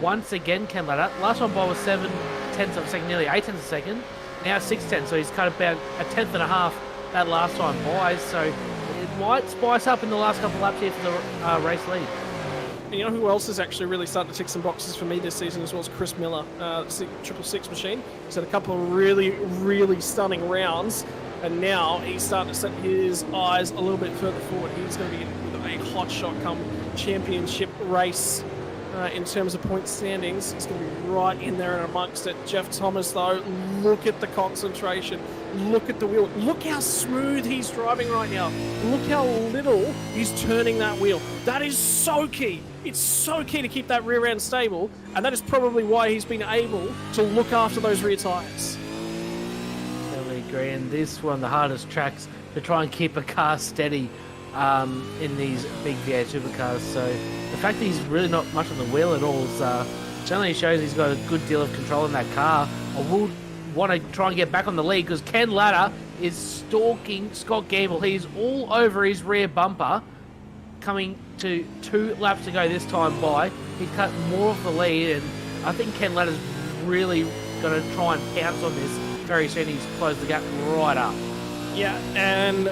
once again, Ken Latta. Last one by was 7 tenths of a second, nearly 8 tenths of a second. Now 6 tenths, so he's cut about a tenth and a half that last time by, so it might spice up in the last couple of laps here for the race lead. And you know who else is actually really starting to tick some boxes for me this season as well as Chris Miller, 666 machine. He's had a couple of really, really stunning rounds, and now he's starting to set his eyes a little bit further forward. He's going to be in a hot shot come championship race in terms of point standings. He's going to be right in there and amongst it. Jeff Thomas, though, look at the concentration. Look at the wheel. Look how smooth he's driving right now. Look how little he's turning that wheel. That is so key. It's so key to keep that rear end stable, and that is probably why he's been able to look after those rear tyres. Totally agree. And this is one of the hardest tracks to try and keep a car steady in these big V8 supercars. So the fact that he's really not much on the wheel at all is, generally shows he's got a good deal of control in that car. I would want to try and get back on the lead because Ken Latta is stalking Scott Gamble. He's all over his rear bumper, coming to 2 laps to go this time by. He's cut more of the lead, and I think Ken Latta's really going to try and pounce on this very soon. He's closed the gap right up. Yeah, and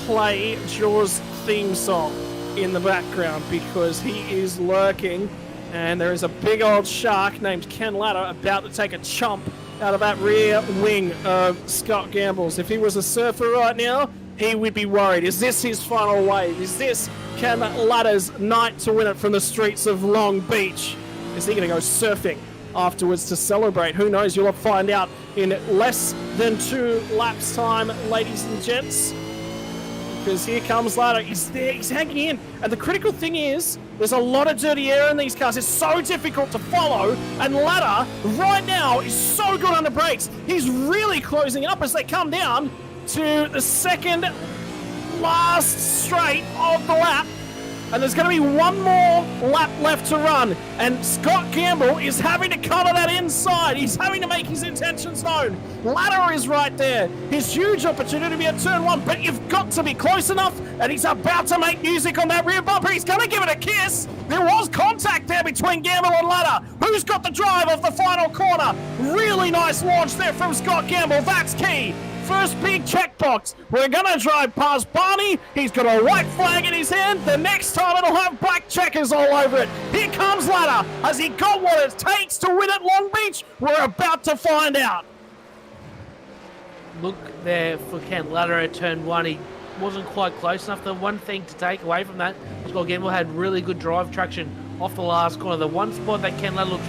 play Jaws' theme song in the background because he is lurking, and there is a big old shark named Ken Latta about to take a chomp out of that rear wing of Scott Gamble's. If he was a surfer right now, he would be worried. Is this his final wave? Is this Ken Latta's night to win it from the streets of Long Beach? Is he going to go surfing afterwards to celebrate? Who knows? You'll find out in less than 2 laps time, ladies and gents. Because here comes Latta. He's there. He's hanging in. And the critical thing is, there's a lot of dirty air in these cars. It's so difficult to follow. And Latta, right now, is so good under brakes. He's really closing up as they come down to the second last straight of the lap. And there's going to be one more lap left to run. And Scott Gamble is having to cover that inside. He's having to make his intentions known. Latta is right there. His huge opportunity to be at turn 1, but you've got to be close enough. And he's about to make music on that rear bumper. He's going to give it a kiss. There was contact there between Gamble and Latta. Who's got the drive of the final corner? Really nice launch there from Scott Gamble. That's key. First big checkbox. We're going to drive past Barney. He's got a white flag in his hand. The next time it'll have black checkers all over it. Here comes Latta. Has he got what it takes to win at Long Beach? We're about to find out. Look there for Ken Latta at turn 1. He wasn't quite close enough. The one thing to take away from that, Scott Gamble had really good drive traction off the last corner. The one spot that Ken Latta looked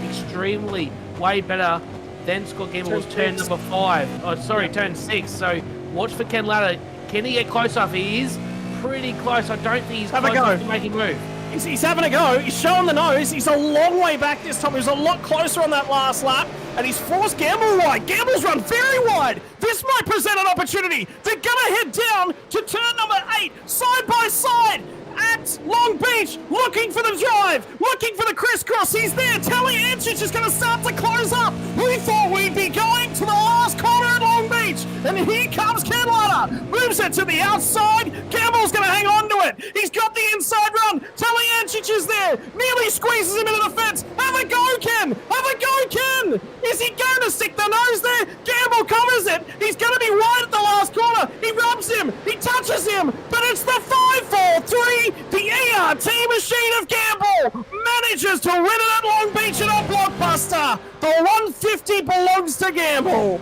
extremely way better than Scott Gamble's turn number 5. Oh, sorry, turn 6. So watch for Ken Latta. Can he get close enough? He is pretty close. I don't think he's close enough to make a move. He's having a go. He's showing the nose. He's a long way back this time. He was a lot closer on that last lap. And he's forced Gamble wide. Gamble's run very wide. This might present an opportunity. They're going to head down to turn number 8, side by side at Long Beach, looking for the drive, looking for the crisscross. He's there. Telly Anchich is going to start to close up. We thought we'd be going to the last corner at Long Beach. And here comes Ken Latta. Moves it to the outside. Gamble's going to hang on to it. He's got the inside run. Telly Anchich is there. Nearly squeezes him into the fence. Have a go, Ken. Have a go, Ken. Is he going to stick the nose there? Gamble covers it. He's going to be wide at the last corner. He rubs him. He touches him. But it's the 5-4-3. The ERT machine of Gamble manages to win it at Long Beach in a blockbuster. The 150 belongs to Gamble.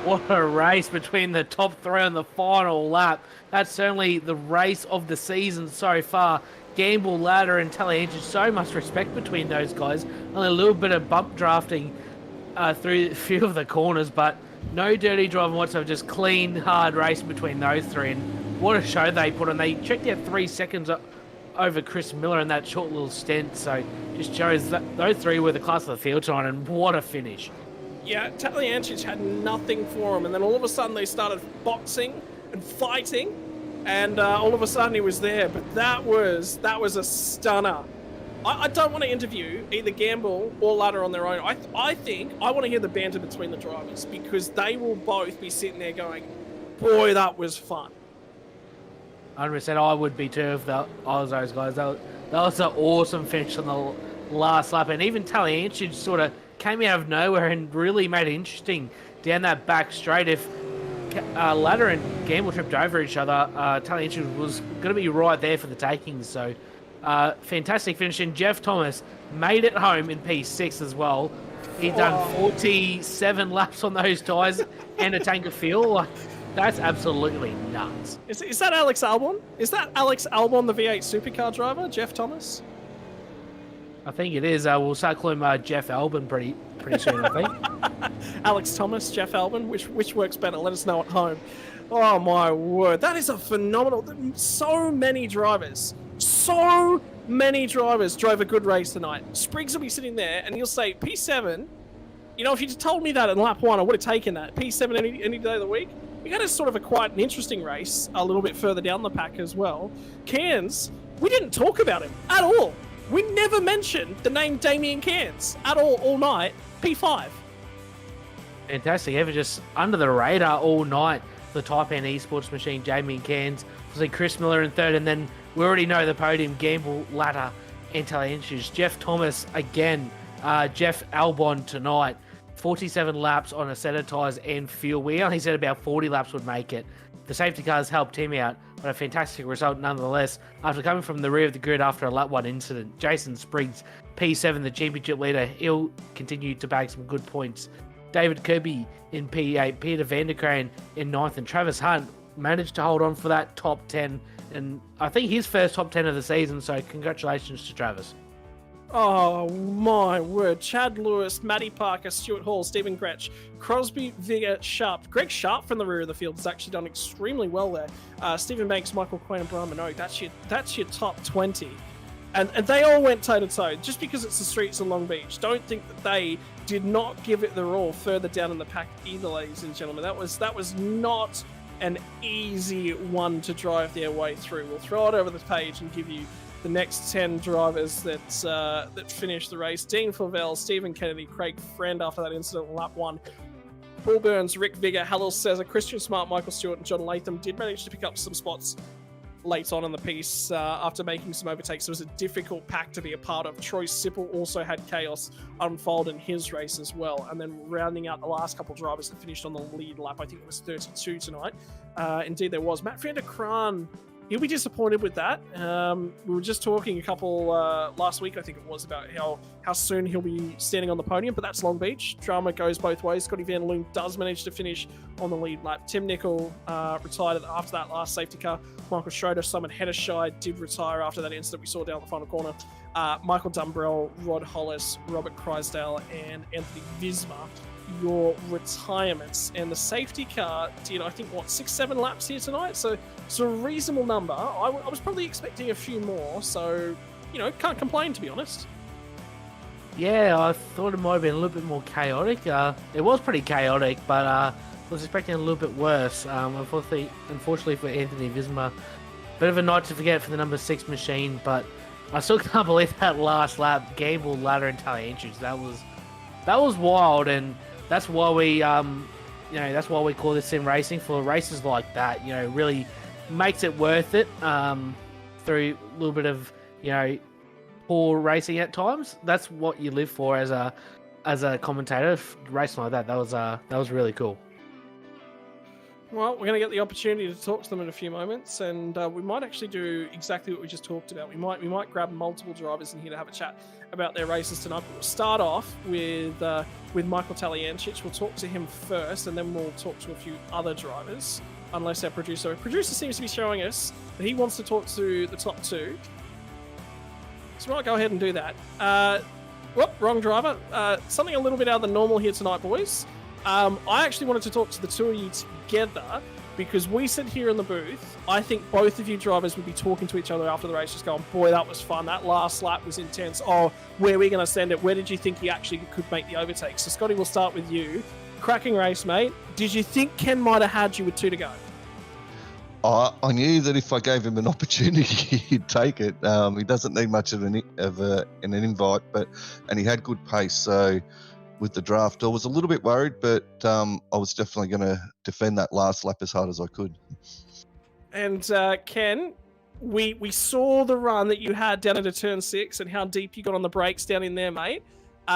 What a race between the top 3 on the final lap. That's certainly the race of the season so far. Gamble, Ladder, and Talianchich, so much respect between those guys. Only a little bit of bump drafting through a few of the corners, but no dirty driving whatsoever. Just clean, hard race between those 3. And what a show they put on. They checked out 3 seconds over Chris Miller in that short little stint. So just shows that those 3 were the class of the field tonight, and what a finish. Yeah, Talianchich had nothing for him, and then all of a sudden they started boxing and fighting, and all of a sudden he was there. But that was a stunner. I don't want to interview either Gamble or Ladder on their own. I think I want to hear the banter between the drivers, because they will both be sitting there going, boy, that was fun. 100%, I would be too if I was those guys. That was an awesome finish on the last lap, and even Talianchich sort of came out of nowhere and really made it interesting down that back straight. If Ladder and Gamble tripped over each other, Talianchich was going to be right there for the taking. So fantastic finish, and Jeff Thomas made it home in P6 as well. He'd done 47 laps on those tyres and a tank of fuel. That's absolutely nuts. Is that Alex Albon? Is that Alex Albon, the V8 supercar driver, Jeff Thomas? I think it is. We'll start calling him Jeff Albon pretty soon, I think. Alex Thomas, Jeff Albon, which works better? Let us know at home. Oh my word, that is a phenomenal. So many drivers drove a good race tonight. Spriggs will be sitting there and he'll say, P7, you know, if you just told me that in lap 1, I would have taken that. P7 any day of the week. We had a sort of a quite an interesting race a little bit further down the pack as well. Cairns, we didn't talk about him at all. We never mentioned the name Damien Cairns at all night. P5. Fantastic. Ever just under the radar all night. The Type N esports machine, Damien Cairns. Obviously Chris Miller in 3rd, and then we already know the podium, Gamble, Latta, and Talianchich. Jeff Thomas again. Jeff Albon tonight. 47 laps on a set of tyres and fuel. We only said about 40 laps would make it. The safety cars helped him out, but a fantastic result nonetheless. After coming from the rear of the grid after a lap 1 incident, Jason Spriggs, P7, the championship leader, he'll continue to bag some good points. David Kirby in P8, Peter Vanderkraan in 9th, and Travis Hunt managed to hold on for that top 10, and I think his first top 10 of the season, so congratulations to Travis. Oh my word. Chad Lewis, Matty Parker, Stuart Hall, Stephen Gretsch, Crosby, Vigor, Sharp. Greg Sharp from the rear of the field has actually done extremely well there. Stephen Banks, Michael Quinn, and Brian Minogue. That's your top 20. And they all went toe-to-toe. Just because it's the streets of Long Beach, don't think that they did not give it their all further down in the pack either, ladies and gentlemen. That was not an easy one to drive their way through. We'll throw it over the page and give you the next 10 drivers that finished the race. Dean Flavell, Stephen Kennedy, Craig Friend after that incident in lap 1. Paul Burns, Rick Vigor, Halil Cesar, Christian Smart, Michael Stewart, and John Latham did manage to pick up some spots late on in the piece after making some overtakes. It was a difficult pack to be a part of. Troy Sipple also had chaos unfold in his race as well. And then rounding out the last couple of drivers that finished on the lead lap, I think it was 32 tonight. Indeed there was. Matt van der Kraan he'll be disappointed with that. We were just talking a couple last week, I think it was, about how soon he'll be standing on the podium, but that's Long Beach. Drama goes both ways. Scotty Van Loon does manage to finish on the lead lap. Tim Nicol retired after that last safety car. Michael Schroeder, Simon Hederscheid did retire after that incident we saw down the final corner. Michael Dumbrell, Rod Hollis, Robert Kreisdale, and Anthony Visma, your retirements. And the safety car did, I think, 6-7 laps here tonight, so it's a reasonable number. I was probably expecting a few more, so can't complain, to be honest. Yeah, I thought it might have been a little bit more chaotic. It was pretty chaotic, but I was expecting a little bit worse. Unfortunately for Anthony Visma, bit of a night to forget for the number 6 machine, but I still can't believe that last lap, Gamble, Ladder, and Talientrich. That was wild, and that's why we that's why we call this sim racing, for races like that. Really makes it worth it. Through a little bit of poor racing at times. That's what you live for as a commentator. Racing like that was really cool. Well, we're going to get the opportunity to talk to them in a few moments, and we might actually do exactly what we just talked about. We might grab multiple drivers in here to have a chat about their races tonight. But we'll start off with Michael Talientrich. We'll talk to him first, and then we'll talk to a few other drivers, unless our producer seems to be showing us that he wants to talk to the top 2. So we might go ahead and do that. Wrong driver. Something a little bit out of the normal here tonight, boys. I actually wanted to talk to the two of you together because we sit here in the booth. I think both of you drivers would be talking to each other after the race, just going, boy, that was fun. That last lap was intense. Oh, where are we going to send it? Where did you think he actually could make the overtake? So, Scotty, we'll start with you. Cracking race, mate. Did you think Ken might have had you with 2 to go? I knew that if I gave him an opportunity, he'd take it. He doesn't need much of an invite, and he had good pace. So with the draft, I was a little bit worried, but I was definitely going to defend that last lap as hard as I could. And Ken, we saw the run that you had down into turn 6 and how deep you got on the brakes down in there, mate. We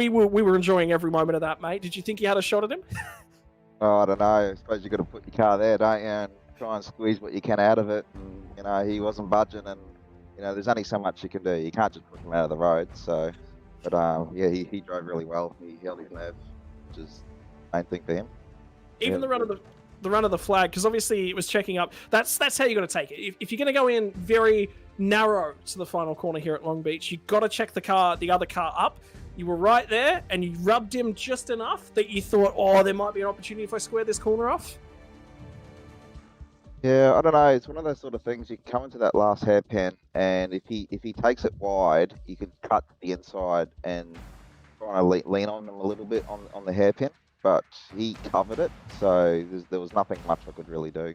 were enjoying every moment of that, mate. Did you think you had a shot at him? Oh, I don't know. I suppose you got to put your car there, don't you, and try and squeeze what you can out of it. And he wasn't budging, and there's only so much you can do. You can't just push him out of the road. So, but he drove really well. He held his nerve, which is the main thing for him. Even the run of the flag, because obviously it was checking up. That's how you got to take it. If you're going to go in very narrow to the final corner here at Long Beach, you got to check the other car up. You were right there, and you rubbed him just enough that you thought, oh, there might be an opportunity if I square this corner off. Yeah, I don't know. It's one of those sort of things. You come into that last hairpin, and if he takes it wide, you can cut the inside and try to lean on him a little bit on the hairpin. But he covered it, so there was nothing much I could really do.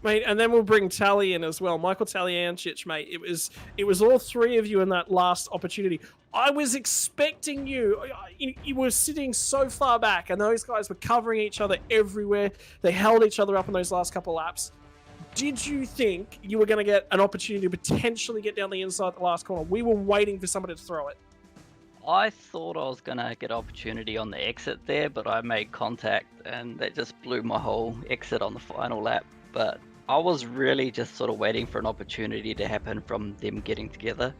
Mate, and then we'll bring Tally in as well. Michael Talientrich, mate. It was all 3 of you in that last opportunity. I was expecting you were sitting so far back, and those guys were covering each other everywhere. They held each other up in those last couple laps. Did you think you were going to get an opportunity to potentially get down the inside the last corner? We were waiting for somebody to throw it. I thought I was going to get an opportunity on the exit there, but I made contact, and that just blew my whole exit on the final lap. But I was really just sort of waiting for an opportunity to happen from them getting together.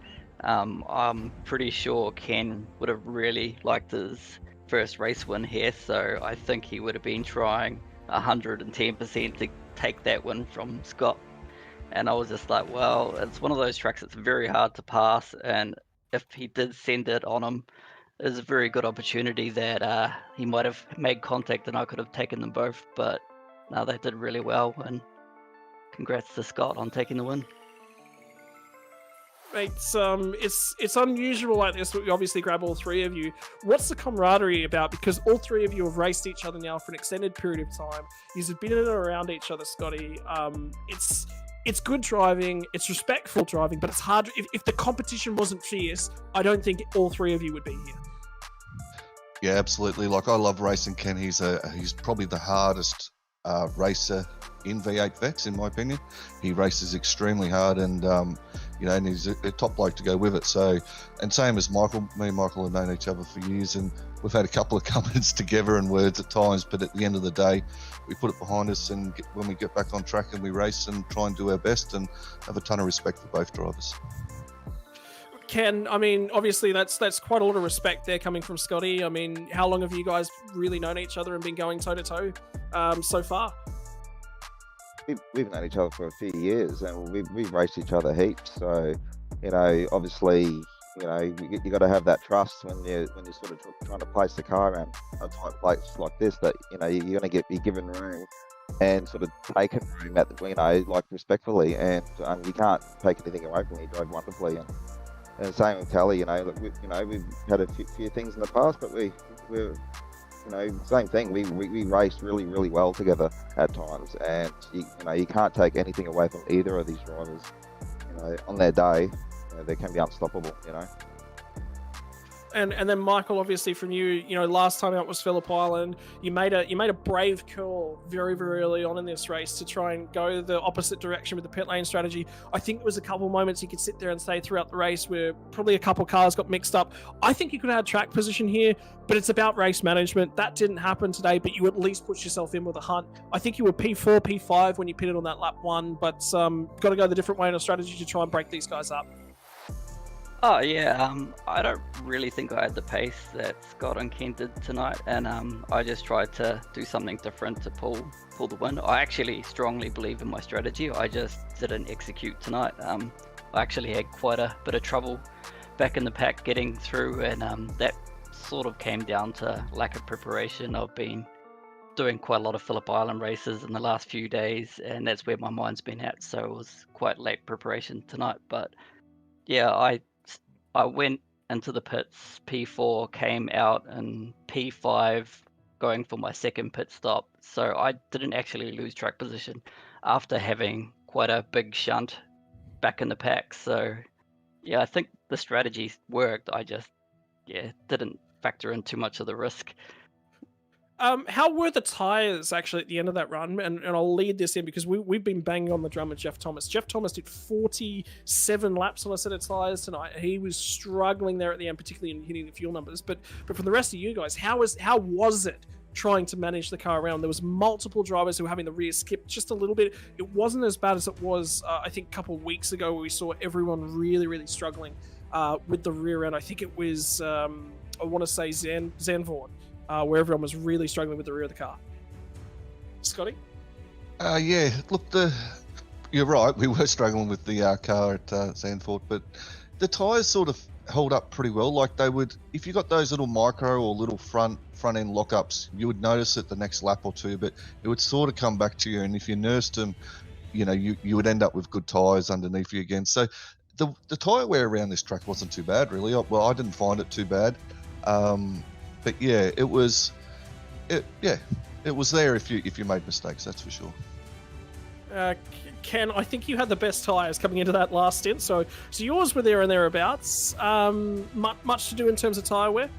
I'm pretty sure Ken would have really liked his first race win here, so I think he would have been trying 110% to take that win from Scott. And I was just like, well, it's one of those tracks that's very hard to pass, and if he did send it on him, there's a very good opportunity that he might have made contact and I could have taken them both. But no, they did really well, and congrats to Scott on taking the win. Mate, it's unusual like this, but we obviously grab all 3 of you. What's the camaraderie about? Because all 3 of you have raced each other now for an extended period of time. You've been in and around each other, Scotty. It's good driving, it's respectful driving, but it's hard. If the competition wasn't fierce, I don't think all 3 of you would be here. Yeah, absolutely. Like, I love racing Ken. He's probably the hardest racer in V8 Vets, in my opinion. He races extremely hard, and and he's a top bloke to go with it. So, and same as Michael. Me and Michael have known each other for years, and we've had a couple of come-ins together and words at times, but at the end of the day, we put it behind us, and when we get back on track and we race and try and do our best, and have a ton of respect for both drivers. Ken, I mean, obviously that's quite a lot of respect there coming from Scotty. I mean, how long have you guys really known each other and been going toe to toe so far? We've known each other for a few years, and we've raced each other heaps. So, you know, obviously, you know, you got to have that trust when you're sort of trying to place the car around a tight place like this, that, you know, you're going to be given room and sort of taken room at the, you know, like respectfully, and you can't take anything away from you. You drove wonderfully, and same with Tally. You know, look, we've had a few things in the past, but we're you know, same thing. We raced really, really well together at times, and you can't take anything away from either of these drivers. You know, on their day, you know, they can be unstoppable. You know. And then Michael, obviously from you, last time out was Phillip Island. You made a brave call very, very early on in this race to try and go the opposite direction with the pit lane strategy. I think there was a couple of moments you could sit there and say throughout the race where probably a couple of cars got mixed up. I think you could have had track position here, but it's about race management. That didn't happen today, but you at least put yourself in with a hunt. I think you were P4, P5 when you pitted on that lap 1, but got to go the different way in a strategy to try and break these guys up. Oh yeah, I don't really think I had the pace that Scott and Ken did tonight, and I just tried to do something different to pull the win. I actually strongly believe in my strategy. I just didn't execute tonight. I actually had quite a bit of trouble back in the pack getting through, and that sort of came down to lack of preparation. I've been doing quite a lot of Phillip Island races in the last few days, and that's where my mind's been at. So it was quite late preparation tonight, but yeah, I went into the pits P4, came out in P5, going for my second pit stop. So I didn't actually lose track position after having quite a big shunt back in the pack. So yeah, I think the strategy worked. I just didn't factor in too much of the risk. How were the tyres actually at the end of that run? And I'll lead this in because we've been banging on the drum with Jeff Thomas. Jeff Thomas did 47 laps on a set of tyres tonight. He was struggling there at the end, particularly in hitting the fuel numbers. But for the rest of you guys, how was it trying to manage the car around? There was multiple drivers who were having the rear skip just a little bit. It wasn't as bad as it was, I think, a couple of weeks ago where we saw everyone really, really struggling with the rear end. I think it was, I want to say Zandvoort. Where everyone was really struggling with the rear of the car. Scotty? Yeah, look, you're right. We were struggling with the car at Zandvoort, but the tyres sort of held up pretty well. Like they would, if you got those little micro or little front end lockups, you would notice it the next lap or two, but it would sort of come back to you. And if you nursed them, you would end up with good tyres underneath you again. So the tyre wear around this track wasn't too bad, really. Well, I didn't find it too bad. But yeah, it was there if you made mistakes, that's for sure. Ken, I think you had the best tyres coming into that last stint, so yours were there and thereabouts. Much to do in terms of tyre wear?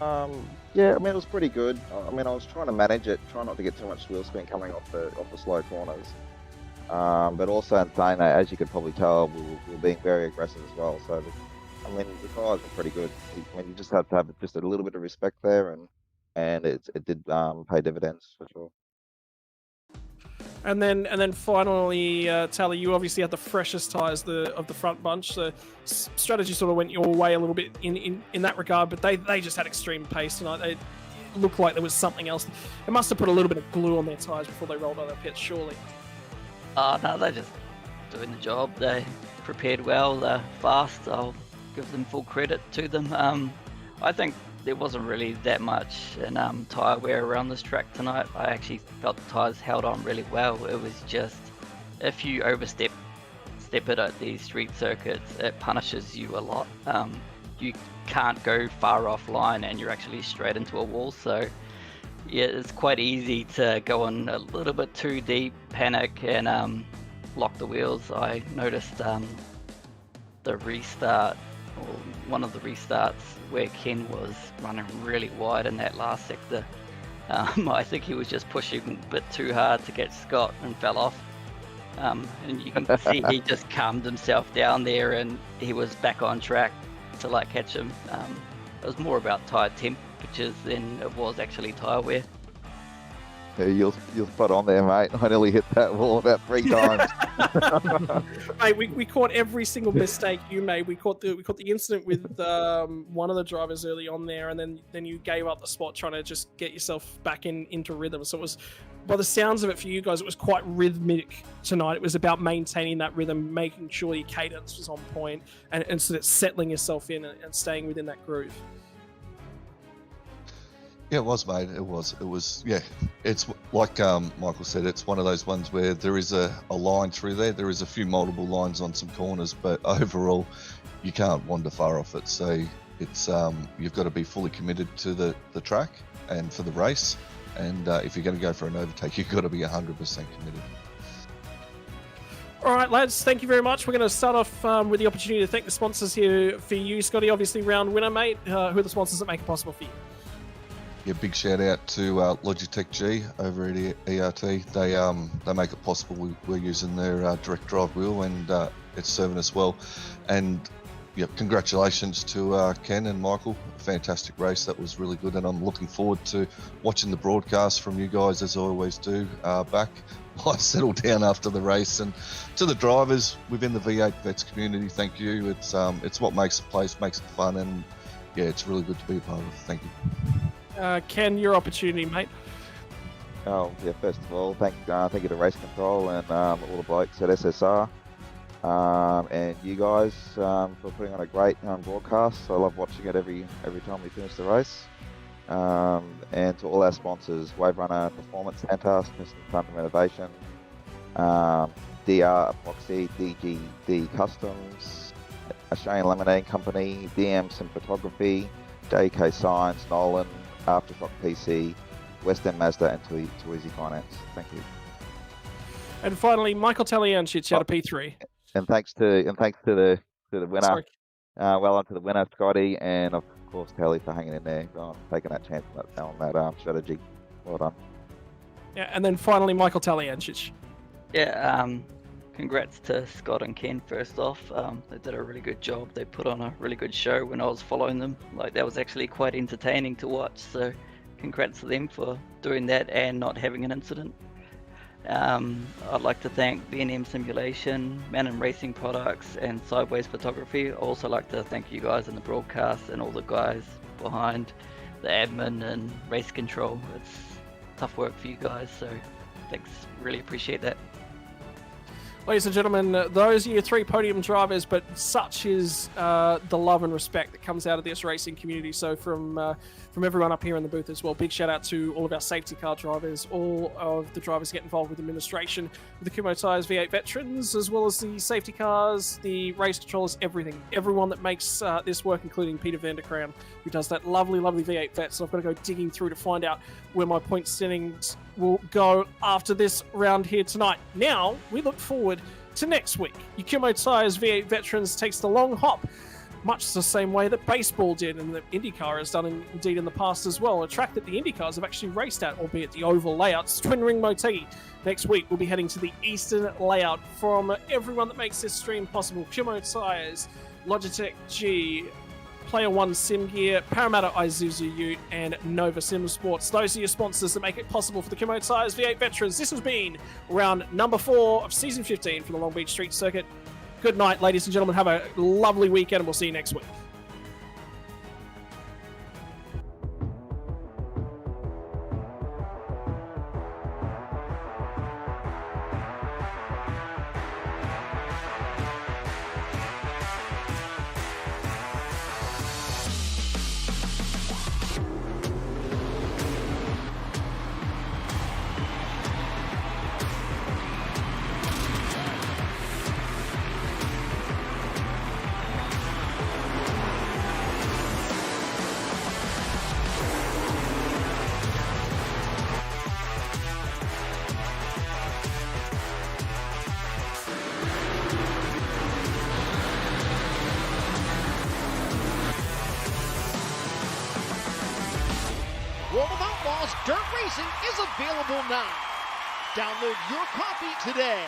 Yeah, I mean, it was pretty good. I mean, I was trying to manage it, try not to get too much wheel spin coming off the slow corners. But also in saying that, as you could probably tell, we were being very aggressive as well. So I mean, the tyres were pretty good. When you just have to have just a little bit of respect there, and it did pay dividends for sure. And then finally, Tally, you obviously had the freshest tyres of the front bunch. The strategy sort of went your way a little bit in that regard, but they just had extreme pace tonight. They looked like there was something else. They must have put a little bit of glue on their tyres before they rolled out of the pits, surely. No, they're just doing the job. They prepared well, they're fast. I'll give them full credit to them. I think there wasn't really that much in tyre wear around this track tonight. I actually felt the tyres held on really well. It was just, if you overstep it at these street circuits, it punishes you a lot. You can't go far offline and you're actually straight into a wall. So yeah, it's quite easy to go in a little bit too deep, panic, and lock the wheels. I noticed the restart, or one of the restarts, where Ken was running really wide in that last sector. I think he was just pushing a bit too hard to get Scott and fell off. And you can see he just calmed himself down there and he was back on track till I catch him. It was more about tyre temp temperatures than it was actually tyre wear. Yeah, you're spot on there, mate. I nearly hit that wall about 3 times. Mate, we caught every single mistake you made. We caught the incident with one of the drivers early on there, and then you gave up the spot trying to just get yourself back into rhythm. So it was, by the sounds of it for you guys, it was quite rhythmic tonight. It was about maintaining that rhythm, making sure your cadence was on point, and sort of settling yourself in and staying within that groove. Yeah, it was, mate. It was. Yeah, it's like Michael said. It's one of those ones where there is a line through there. There is a few multiple lines on some corners, but overall, you can't wander far off it. So it's you've got to be fully committed to the track and for the race. And if you're going to go for an overtake, you've got to be 100% committed. All right, lads, thank you very much. We're going to start off with the opportunity to thank the sponsors here for you, Scotty. Obviously, round winner, mate. Who are the sponsors that make it possible for you? Yeah, big shout out to Logitech G over at ERT. They make it possible. We're using their direct drive wheel, and it's serving us well. And yeah, congratulations to Ken and Michael. Fantastic race. That was really good, and I'm looking forward to watching the broadcast from you guys, as I always do. Back, I settled down after the race, and to the drivers within the V8 Vets community, thank you. It's what makes the place, makes it fun, and yeah, it's really good to be a part of. Thank you. Ken, your opportunity, mate. Oh, yeah, first of all, thank you to Race Control and all the blokes at SSR and you guys for putting on a great broadcast. I love watching it every time we finish the race. And to all our sponsors, Wave Runner Performance Center, Smith & Thunder Renovation, DR Epoxy, DGD Customs, Australian Lemonade Company, DM Sim Photography, JK Science, Nolan, Aftershock PC, West End Mazda, and Twizy Finance. Thank you. And finally, Michael Taliancic out of P3. And thanks to the winner. Sorry. Well on to the winner, Scotty, and of course Telly for hanging in there, taking that chance on that strategy. Well done. Yeah, and then finally, Michael Taliancic. Yeah, congrats to Scott and Ken first off. They did a really good job. They put on a really good show when I was following them. Like, that was actually quite entertaining to watch. So congrats to them for doing that and not having an incident. I'd like to thank B&M Simulation, Man & Racing Products, and Sideways Photography. I'd also like to thank you guys in the broadcast and all the guys behind the admin and race control. It's tough work for you guys, so thanks. Really appreciate that. Ladies and gentlemen, those are your 3 podium drivers, but such is the love and respect that comes out of this racing community. So from everyone up here in the booth as well, big shout out to all of our safety car drivers, all of the drivers get involved with administration, with the Kumho Tyres V8 veterans, as well as the safety cars, the race controllers, everything. Everyone that makes this work, including Peter Vanderkroon, who does that lovely, lovely V8 Vets. So I've got to go digging through to find out where my point standings will go after this round here tonight. Now, we look forward to next week. Your Kumho Tyres V8 Veterans takes the long hop, much the same way that baseball did and that IndyCar has done indeed in the past as well. A track that the IndyCars have actually raced at, albeit the oval layouts. Twin Ring Motegi. Next week, we'll be heading to the eastern layout. From everyone that makes this stream possible, Kumho Tyres, Logitech G, Player One Sim Gear, Parramatta Isuzu Ute, and Nova Sim Sports. Those are your sponsors that make it possible for the Kumho Tyres V8 Veterans. This has been round number 4 of season 15 for the Long Beach Street Circuit. Good night, ladies and gentlemen. Have a lovely weekend, and we'll see you next week. World of Outlaws Dirt Racing is available now. Download your copy today.